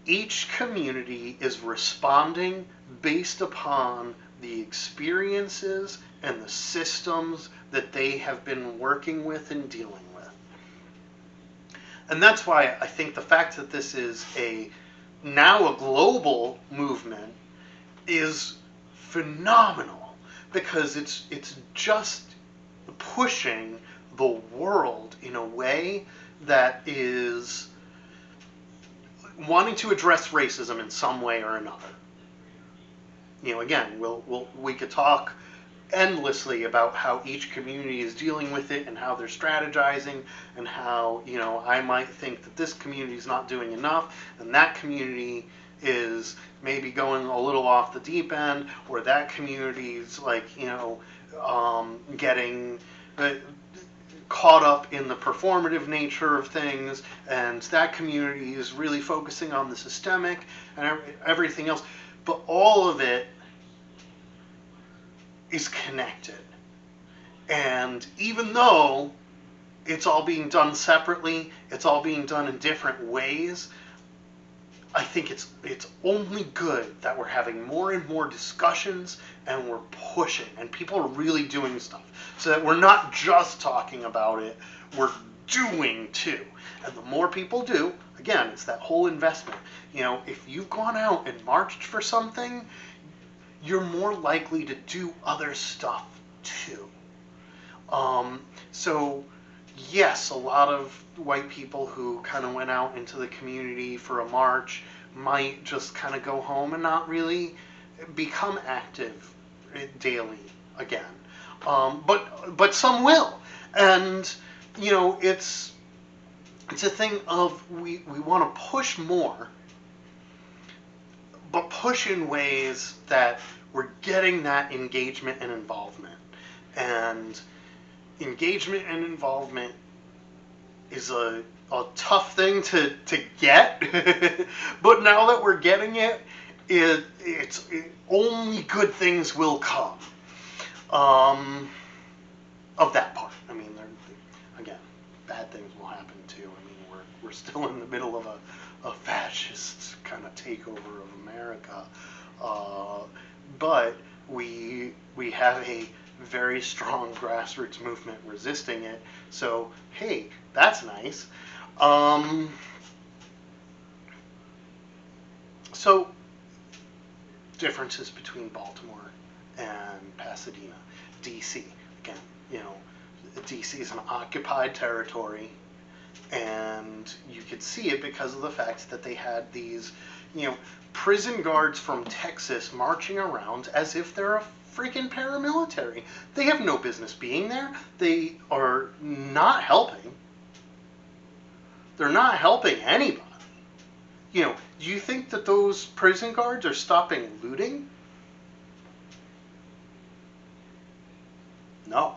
Each community is responding based upon the experiences and the systems that they have been working with and dealing with. And that's why I think the fact that this is now a global movement is phenomenal, because it's just pushing the world in a way that is wanting to address racism in some way or another. Again, we could talk endlessly about how each community is dealing with it and how they're strategizing, and how, I might think that this community is not doing enough and that community is maybe going a little off the deep end, or that community's like, getting caught up in the performative nature of things, and that community is really focusing on the systemic and everything else. But all of it is connected. And even though it's all being done separately, it's all being done in different ways, I think it's only good that we're having more and more discussions, and we're pushing, and people are really doing stuff, so that we're not just talking about it, we're doing too. And the more people do, again, it's that whole investment. If you've gone out and marched for something, you're more likely to do other stuff too. So yes, a lot of white people who kind of went out into the community for a march might just kind of go home and not really become active daily again. But some will. And, it's a thing of we want to push more, but push in ways that we're getting that engagement and involvement. And engagement and involvement is a tough thing to get, but now that we're getting it, only good things will come of that part. I mean, again, bad things will happen too. I mean, we're still in the middle of a fascist kind of takeover of America, but we have a very strong grassroots movement resisting it. So hey, that's nice. So differences between Baltimore and Pasadena. DC, again, DC is an occupied territory, and you could see it because of the fact that they had these, prison guards from Texas marching around as if they're a freaking paramilitary. They have no business being there. They are not helping. They're not helping anybody. Do you think that those prison guards are stopping looting? No.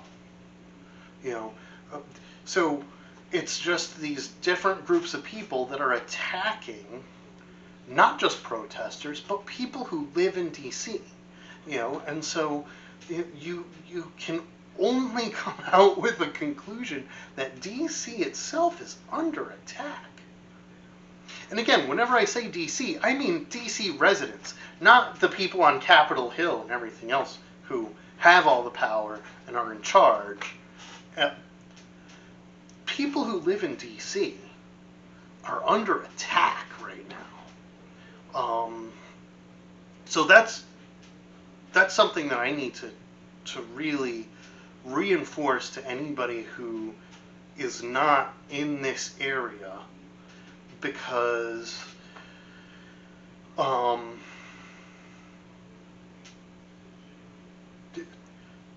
So it's just these different groups of people that are attacking not just protesters, but people who live in DC. And so you can only come out with a conclusion that DC itself is under attack. And again, whenever I say DC, I mean DC residents, not the people on Capitol Hill and everything else who have all the power and are in charge. People who live in DC are under attack right now. So that's something that I need to really reinforce to anybody who is not in this area, because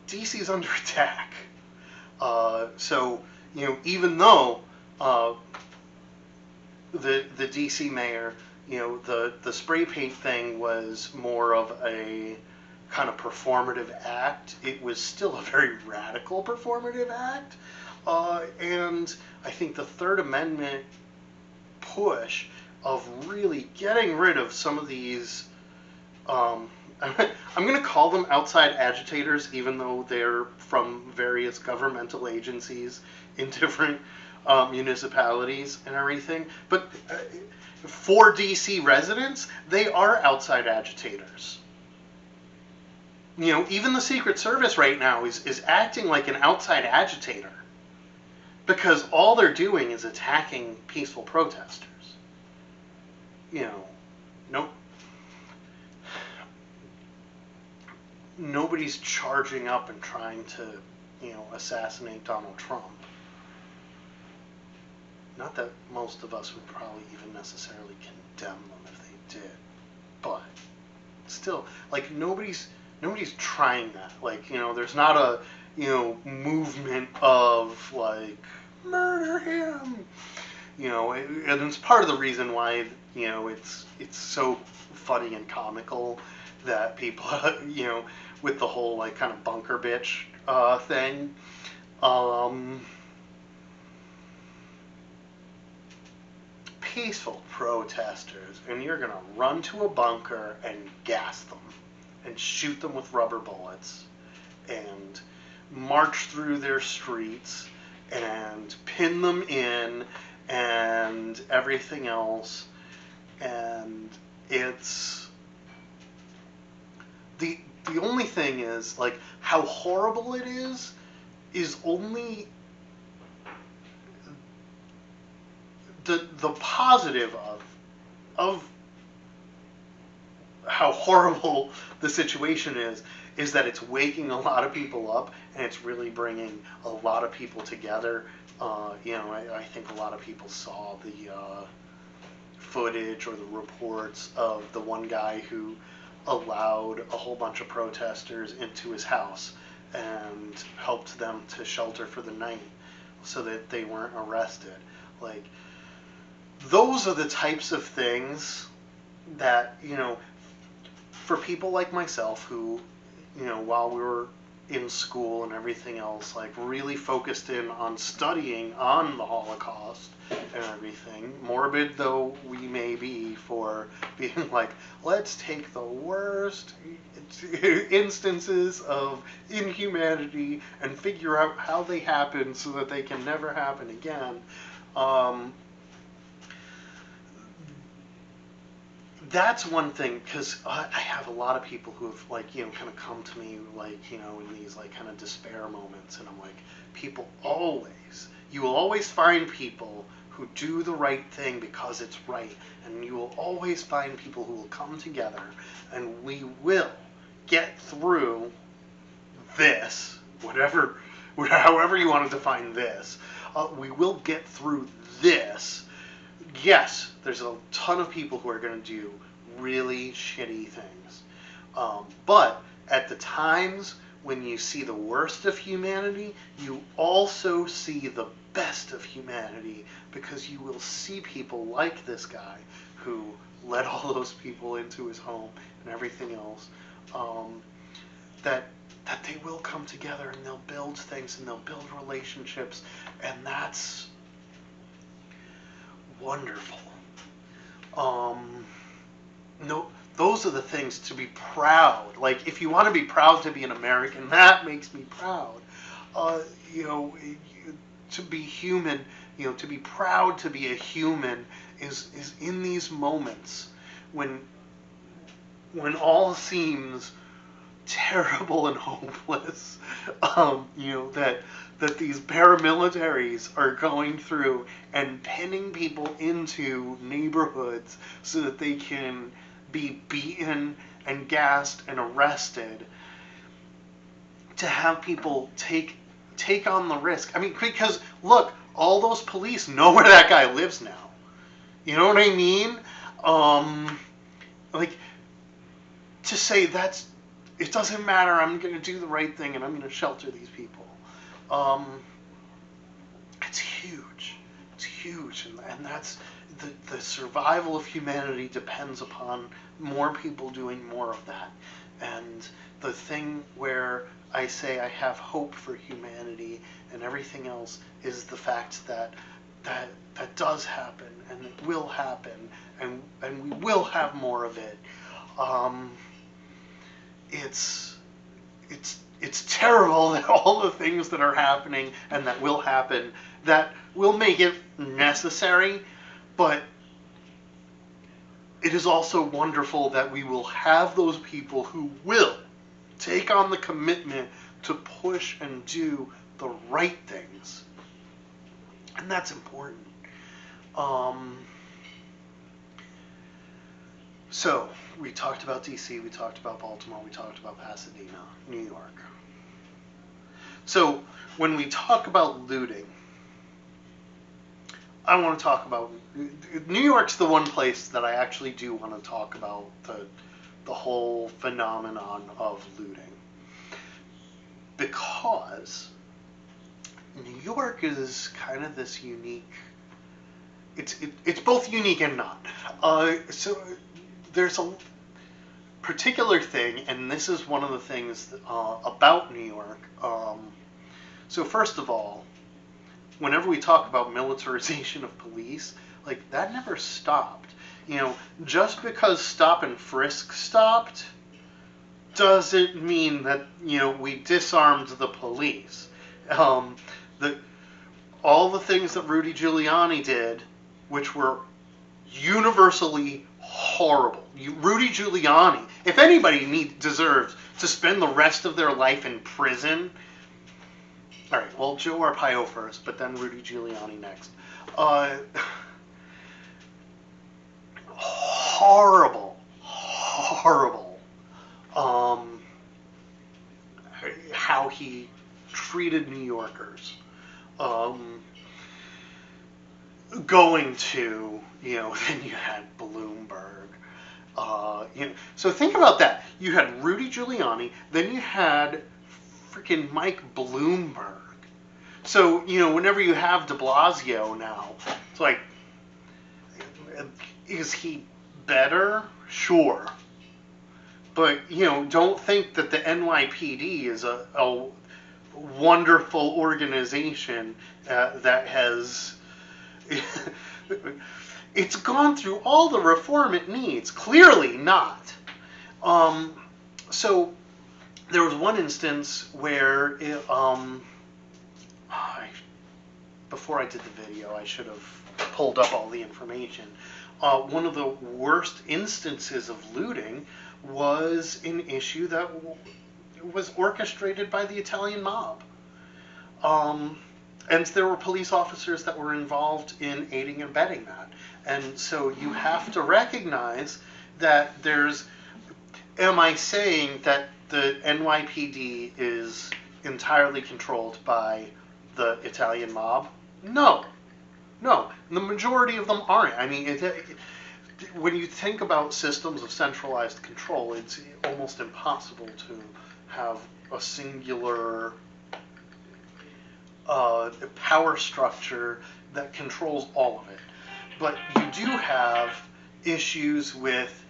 DC is under attack. So even though the DC mayor, the spray paint thing was more of a kind of performative act, it was still a very radical performative act. And I think the Third Amendment push of really getting rid of some of these, I'm going to call them outside agitators, even though they're from various governmental agencies in different municipalities and everything. But for DC residents, they are outside agitators. You know, even the Secret Service right now is acting like an outside agitator because all they're doing is attacking peaceful protesters. You know, no, nobody's charging up and trying to, you know, assassinate Donald Trump. Not that most of us would probably even necessarily condemn them if they did, but still, like, nobody's trying that. Like, you know, there's not a, you know, movement of like murder him. You know, and it's part of the reason why, you know, it's so funny and comical that people, you know, with the whole like kind of bunker bitch thing. Peaceful protesters, and you're gonna run to a bunker and gas them and shoot them with rubber bullets and march through their streets and pin them in and everything else. And it's the only thing is, like, how horrible it is only the positive of how horrible the situation is that it's waking a lot of people up and it's really bringing a lot of people together. You know, I think a lot of people saw the footage or the reports of the one guy who allowed a whole bunch of protesters into his house and helped them to shelter for the night so that they weren't arrested. Like, those are the types of things that, you know, for people like myself who, you know, while we were in school and everything else, like, really focused in on studying on the Holocaust and everything, morbid though we may be for being like, let's take the worst instances of inhumanity and figure out how they happened so that they can never happen again. That's one thing, because I have a lot of people who have, like, you know, kind of come to me, like, you know, in these, like, kind of despair moments, and I'm like, you will always find people who do the right thing because it's right, and you will always find people who will come together, and we will get through this, however you want to define this, we will get through this. Yes, there's a ton of people who are going to do really shitty things. But at the times when you see the worst of humanity, you also see the best of humanity, because you will see people like this guy who let all those people into his home and everything else, that they will come together and they'll build things and they'll build relationships, and that's wonderful. No, those are the things to be proud. Like, if you want to be proud to be an American, that makes me proud. You know, to be human, you know, to be proud to be a human is in these moments when all seems terrible and hopeless. You know, that these paramilitaries are going through and pinning people into neighborhoods so that they can be beaten and gassed and arrested, to have people take on the risk. I mean, because look, all those police know where that guy lives now. You know what I mean? Like, to say it doesn't matter, I'm going to do the right thing and I'm going to shelter these people. It's huge. It's huge, and that's the survival of humanity depends upon more people doing more of that. And the thing where I say I have hope for humanity and everything else is the fact that that does happen, and it will happen, and we will have more of it. Um, it's it's terrible that all the things that are happening and that will happen that will make it necessary, but it is also wonderful that we will have those people who will take on the commitment to push and do the right things. And that's important. So, we talked about DC, we talked about Baltimore, we talked about Pasadena, New York. So, when we talk about looting, I want to talk about New York's the one place that I actually do want to talk about the whole phenomenon of looting, because New York is kind of this unique. It's both unique and not. So there's a particular thing, and this is one of the things about New York. So first of all, whenever we talk about militarization of police, like, that never stopped. You know, just because stop and frisk stopped doesn't mean that, you know, we disarmed the police. All the things that Rudy Giuliani did, which were universally horrible. Rudy Giuliani, if anybody deserves to spend the rest of their life in prison. All right, well, Joe Arpaio first, but then Rudy Giuliani next. Horrible. How he treated New Yorkers. Going to, then you had Bloomberg. So think about that. You had Rudy Giuliani, then you had freaking Mike Bloomberg. So, whenever you have de Blasio now, it's like, is he better? Sure. But, don't think that the NYPD is a wonderful organization that has... It's gone through all the reform it needs. Clearly not. So there was one instance where before I did the video, I should have pulled up all the information. One of the worst instances of looting was an issue that was orchestrated by the Italian mob. And there were police officers that were involved in aiding and abetting that. And so you have to recognize that am I saying that the NYPD is entirely controlled by the Italian mob? No. The majority of them aren't. I mean, when you think about systems of centralized control, it's almost impossible to have a singular power structure that controls all of it. But you do have issues with,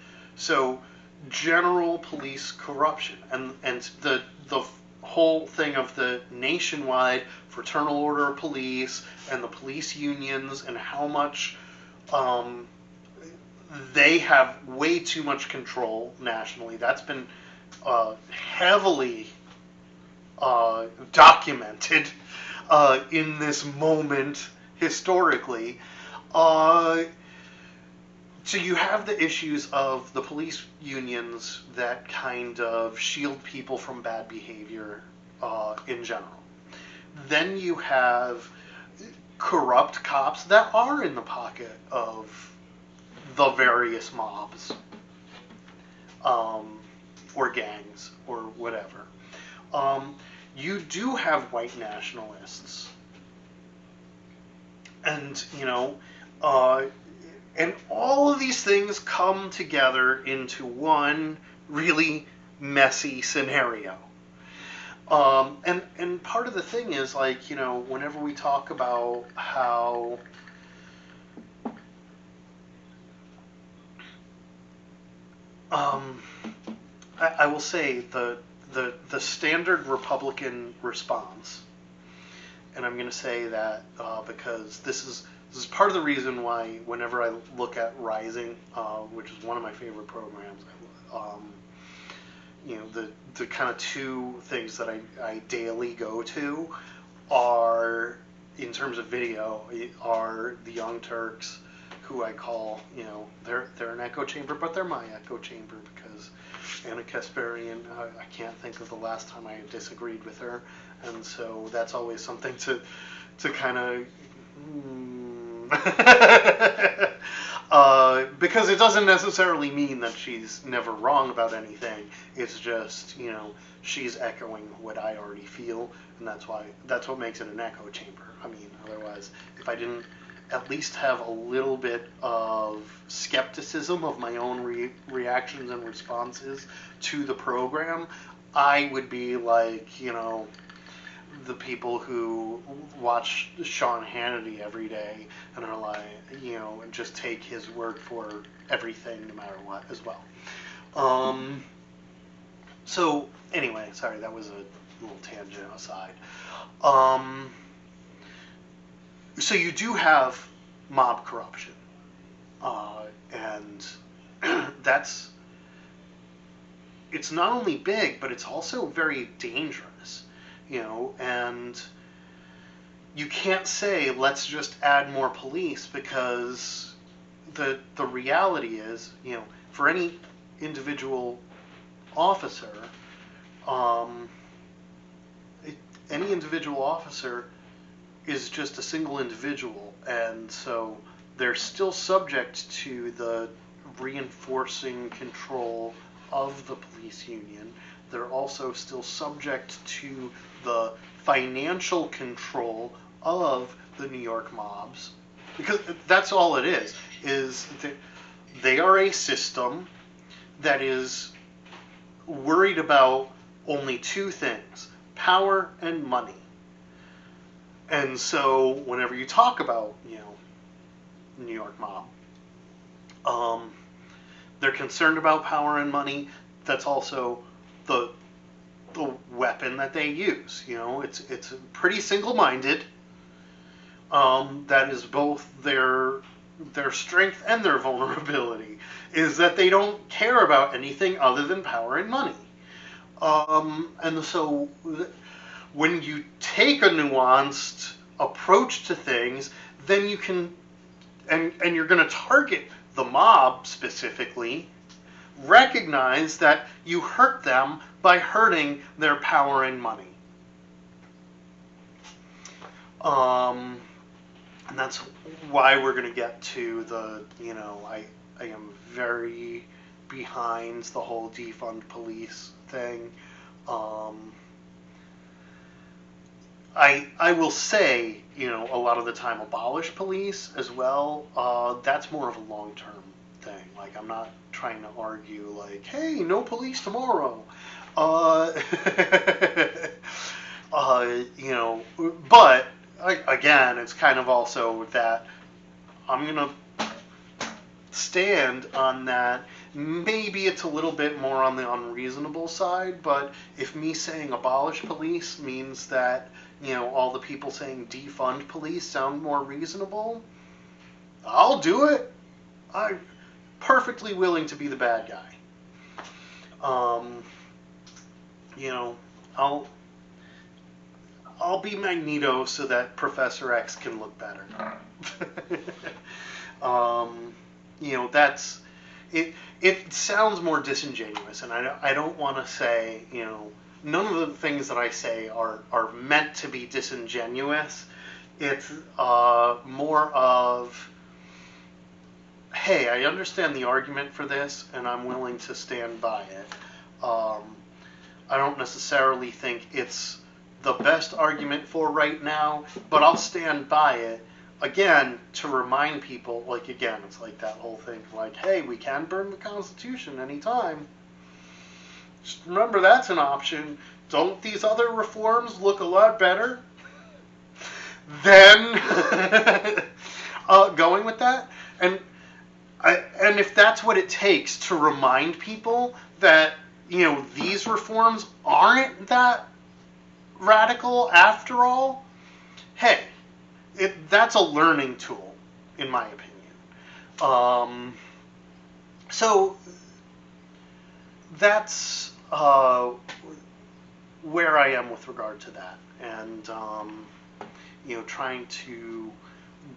general police corruption and the whole thing of the nationwide fraternal order of police and the police unions and how much they have way too much control nationally. That's been heavily documented in this moment historically. So you have the issues of the police unions that kind of shield people from bad behavior in general. Then you have corrupt cops that are in the pocket of the various mobs or gangs or whatever. You do have white nationalists. And, and all of these things come together into one really messy scenario. And part of the thing is, whenever we talk about how I will say the standard Republican response, and I'm going to say that because this is part of the reason why whenever I look at Rising, which is one of my favorite programs, the kind of two things that I daily go to are, in terms of video, are the Young Turks, who I call, they're an echo chamber, but they're my echo chamber because Anna Kasparian, I can't think of the last time I disagreed with her, and so that's always something to kind of because it doesn't necessarily mean that she's never wrong about anything. It's just, she's echoing what I already feel, and that's what makes it an echo chamber. I mean, otherwise, if I didn't at least have a little bit of skepticism of my own reactions and responses to the program, I would be like, the people who watch Sean Hannity every day and are like, and just take his word for everything no matter what as well. So anyway, sorry, that was a little tangent aside. So you do have mob corruption, and it's not only big, but it's also very dangerous, and you can't say, let's just add more police, because the reality is, for any individual officer, is just a single individual, and so they're still subject to the reinforcing control of the police union. They're also still subject to the financial control of the New York mobs, because that's all it is they are a system that is worried about only two things: power and money. And so whenever you talk about, New York mob, they're concerned about power and money. That's also the weapon that they use. It's pretty single-minded. That is both their strength and their vulnerability, is that they don't care about anything other than power and money. And so when you take a nuanced approach to things, then you can, and you're going to target the mob specifically, recognize that you hurt them by hurting their power and money. And that's why we're going to get to the, I am very behind the whole defund police thing. I will say, a lot of the time abolish police as well. That's more of a long-term thing. Like, I'm not trying to argue like, hey, no police tomorrow. But again, it's kind of also that I'm going to stand on that. Maybe it's a little bit more on the unreasonable side, but if me saying abolish police means that, all the people saying defund police sound more reasonable, I'll do it. I'm perfectly willing to be the bad guy. I'll be Magneto so that Professor X can look better. That's it. It sounds more disingenuous, and I don't want to say, none of the things that I say are meant to be disingenuous. It's more of, hey, I understand the argument for this, and I'm willing to stand by it. I don't necessarily think it's the best argument for right now, but I'll stand by it. Again, to remind people, it's like that whole thing, like, hey, we can burn the Constitution anytime. Just remember that's an option. Don't these other reforms look a lot better than going with that? And if that's what it takes to remind people that these reforms aren't that radical after all, hey, that's a learning tool, in my opinion. So that's where I am with regard to that, and trying to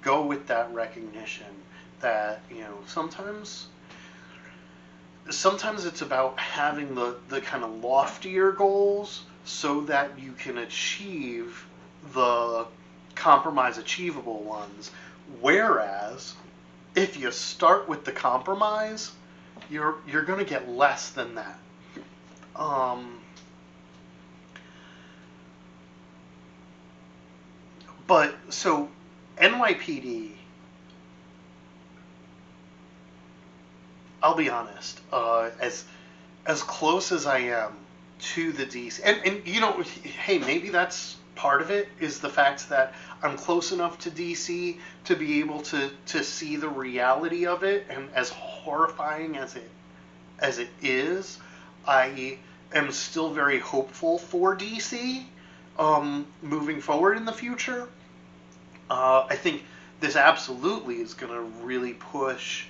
go with that recognition that sometimes it's about having the kind of loftier goals so that you can achieve the compromise achievable ones, whereas if you start with the compromise, you're going to get less than that. But so NYPD, I'll be honest, as close as I am to the DC, and hey, maybe that's part of it, is the fact that I'm close enough to DC to be able to see the reality of it, and as horrifying as it is, I am still very hopeful for DC moving forward in the future. I think this absolutely is going to really push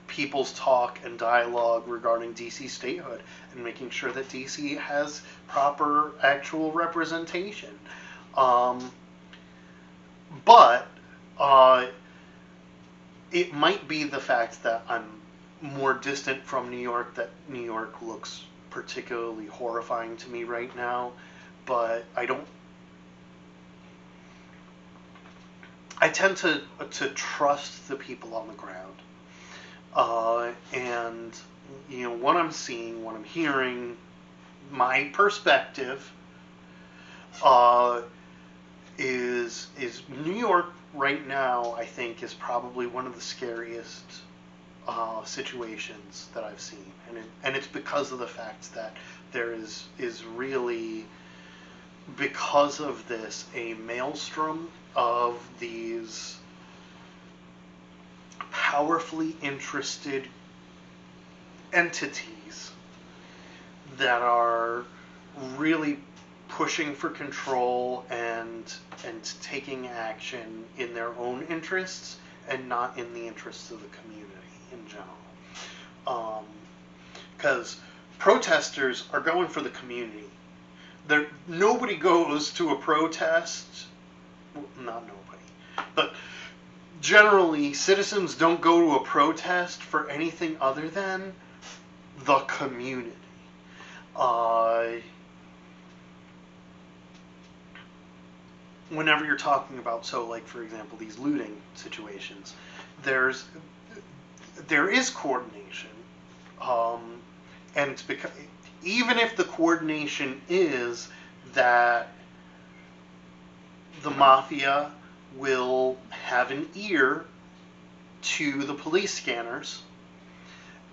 people's talk and dialogue regarding DC statehood and making sure that DC has proper actual representation. But it might be the fact that I'm more distant from New York, that New York looks particularly horrifying to me right now, but I tend to trust the people on the ground. And what I'm seeing, what I'm hearing, my perspective is New York right now, I think, is probably one of the scariest situations that I've seen, and it's because of the fact that there is really, because of this, a maelstrom of these powerfully interested entities that are really pushing for control and taking action in their own interests and not in the interests of the community in general. Because protesters are going for the community. Nobody goes to a protest, well, not nobody, but generally citizens don't go to a protest for anything other than the community. Whenever you're talking about, so like for example, these looting situations, there is coordination, and it's because even if the coordination is that the mafia will have an ear to the police scanners,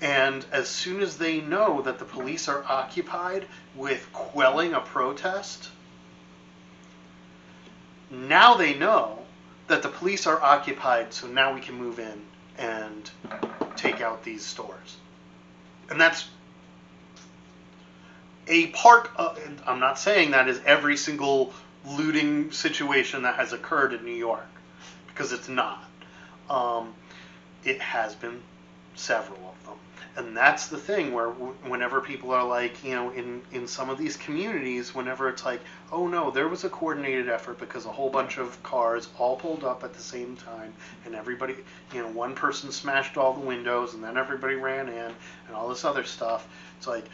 and as soon as they know that the police are occupied with quelling a protest, now they know that the police are occupied, so now we can move in and take out these stores. And that's a part of, I'm not saying that is every single looting situation that has occurred in New York, because it's not. It has been several of them. And that's the thing where whenever people are like, in some of these communities, whenever it's like, oh no, there was a coordinated effort because a whole bunch of cars all pulled up at the same time, and everybody, one person smashed all the windows, and then everybody ran in, and all this other stuff. It's like,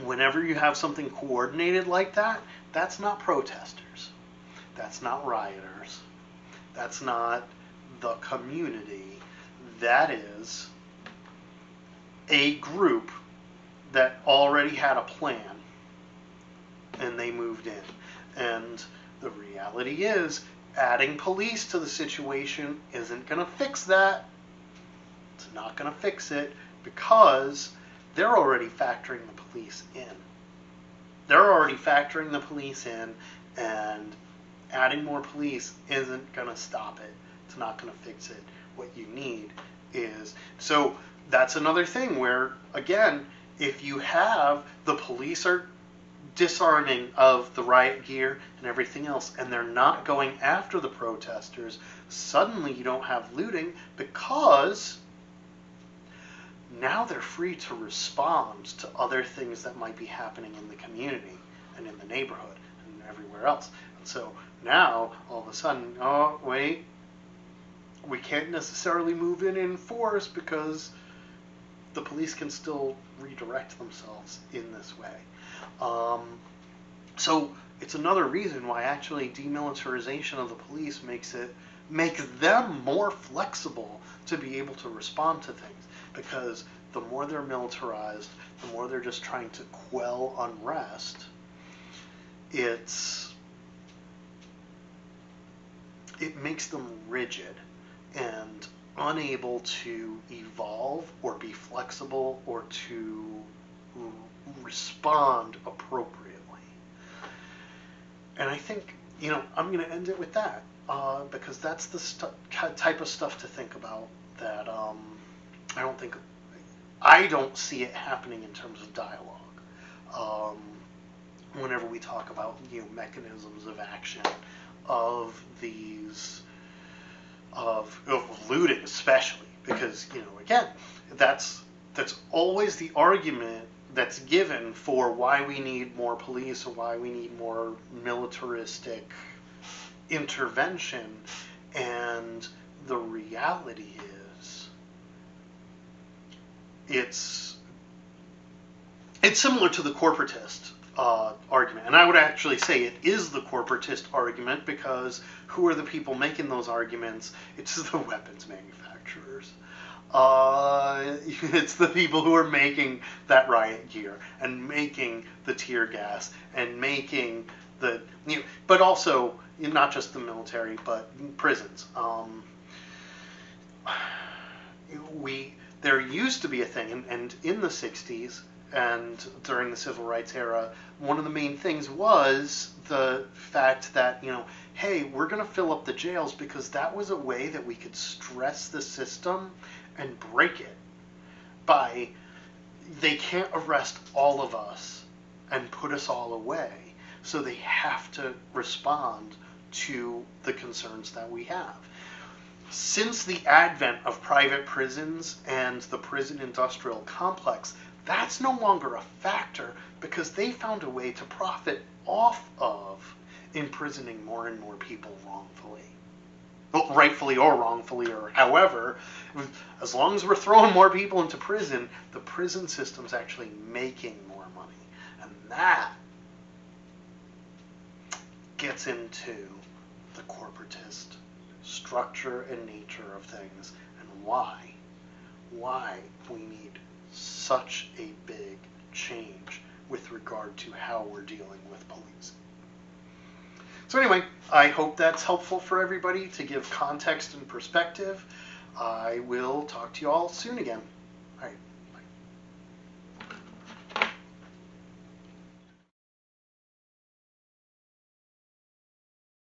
whenever you have something coordinated like that, that's not protesters. That's not rioters. That's not the community. That is a group that already had a plan and they moved in. And the reality is, adding police to the situation isn't going to fix that. It's not going to fix it because they're already factoring the police in. They're already factoring the police in, and adding more police isn't going to stop it. It's not going to fix it. What you need is, so that's another thing where, again, if you have the police are disarming of the riot gear and everything else, and they're not going after the protesters, suddenly you don't have looting because now they're free to respond to other things that might be happening in the community and in the neighborhood and everywhere else. And so now, all of a sudden, oh, wait, we can't necessarily move in force because the police can still redirect themselves in this way. So it's another reason why actually demilitarization of the police makes them more flexible to be able to respond to things, because the more they're militarized, the more they're just trying to quell unrest, it makes them rigid and unable to evolve or be flexible or to respond appropriately. And I think, I'm going to end it with that, because that's the type of stuff to think about that I don't see it happening in terms of dialogue. Whenever we talk about mechanisms of action of these of looting, especially because again, that's always the argument that's given for why we need more police or why we need more militaristic intervention. And the reality is it's similar to the corporatist argument. And I would actually say it is the corporatist argument, because who are the people making those arguments? It's the weapons manufacturers. It's the people who are making that riot gear and making the tear gas and making but also not just the military, but prisons. There used to be a thing, and in the 60s and during the civil rights era, one of the main things was the fact that, hey, we're going to fill up the jails, because that was a way that we could stress the system and break it by, they can't arrest all of us and put us all away, so they have to respond to the concerns that we have. Since the advent of private prisons and the prison industrial complex, that's no longer a factor, because they found a way to profit off of imprisoning more and more people wrongfully. Well, rightfully or wrongfully, or however, as long as we're throwing more people into prison, the prison system's actually making more money. And that gets into the corporatist structure and nature of things, and why we need such a big change with regard to how we're dealing with police. So anyway, I hope that's helpful for everybody to give context and perspective. I will talk to you all soon again.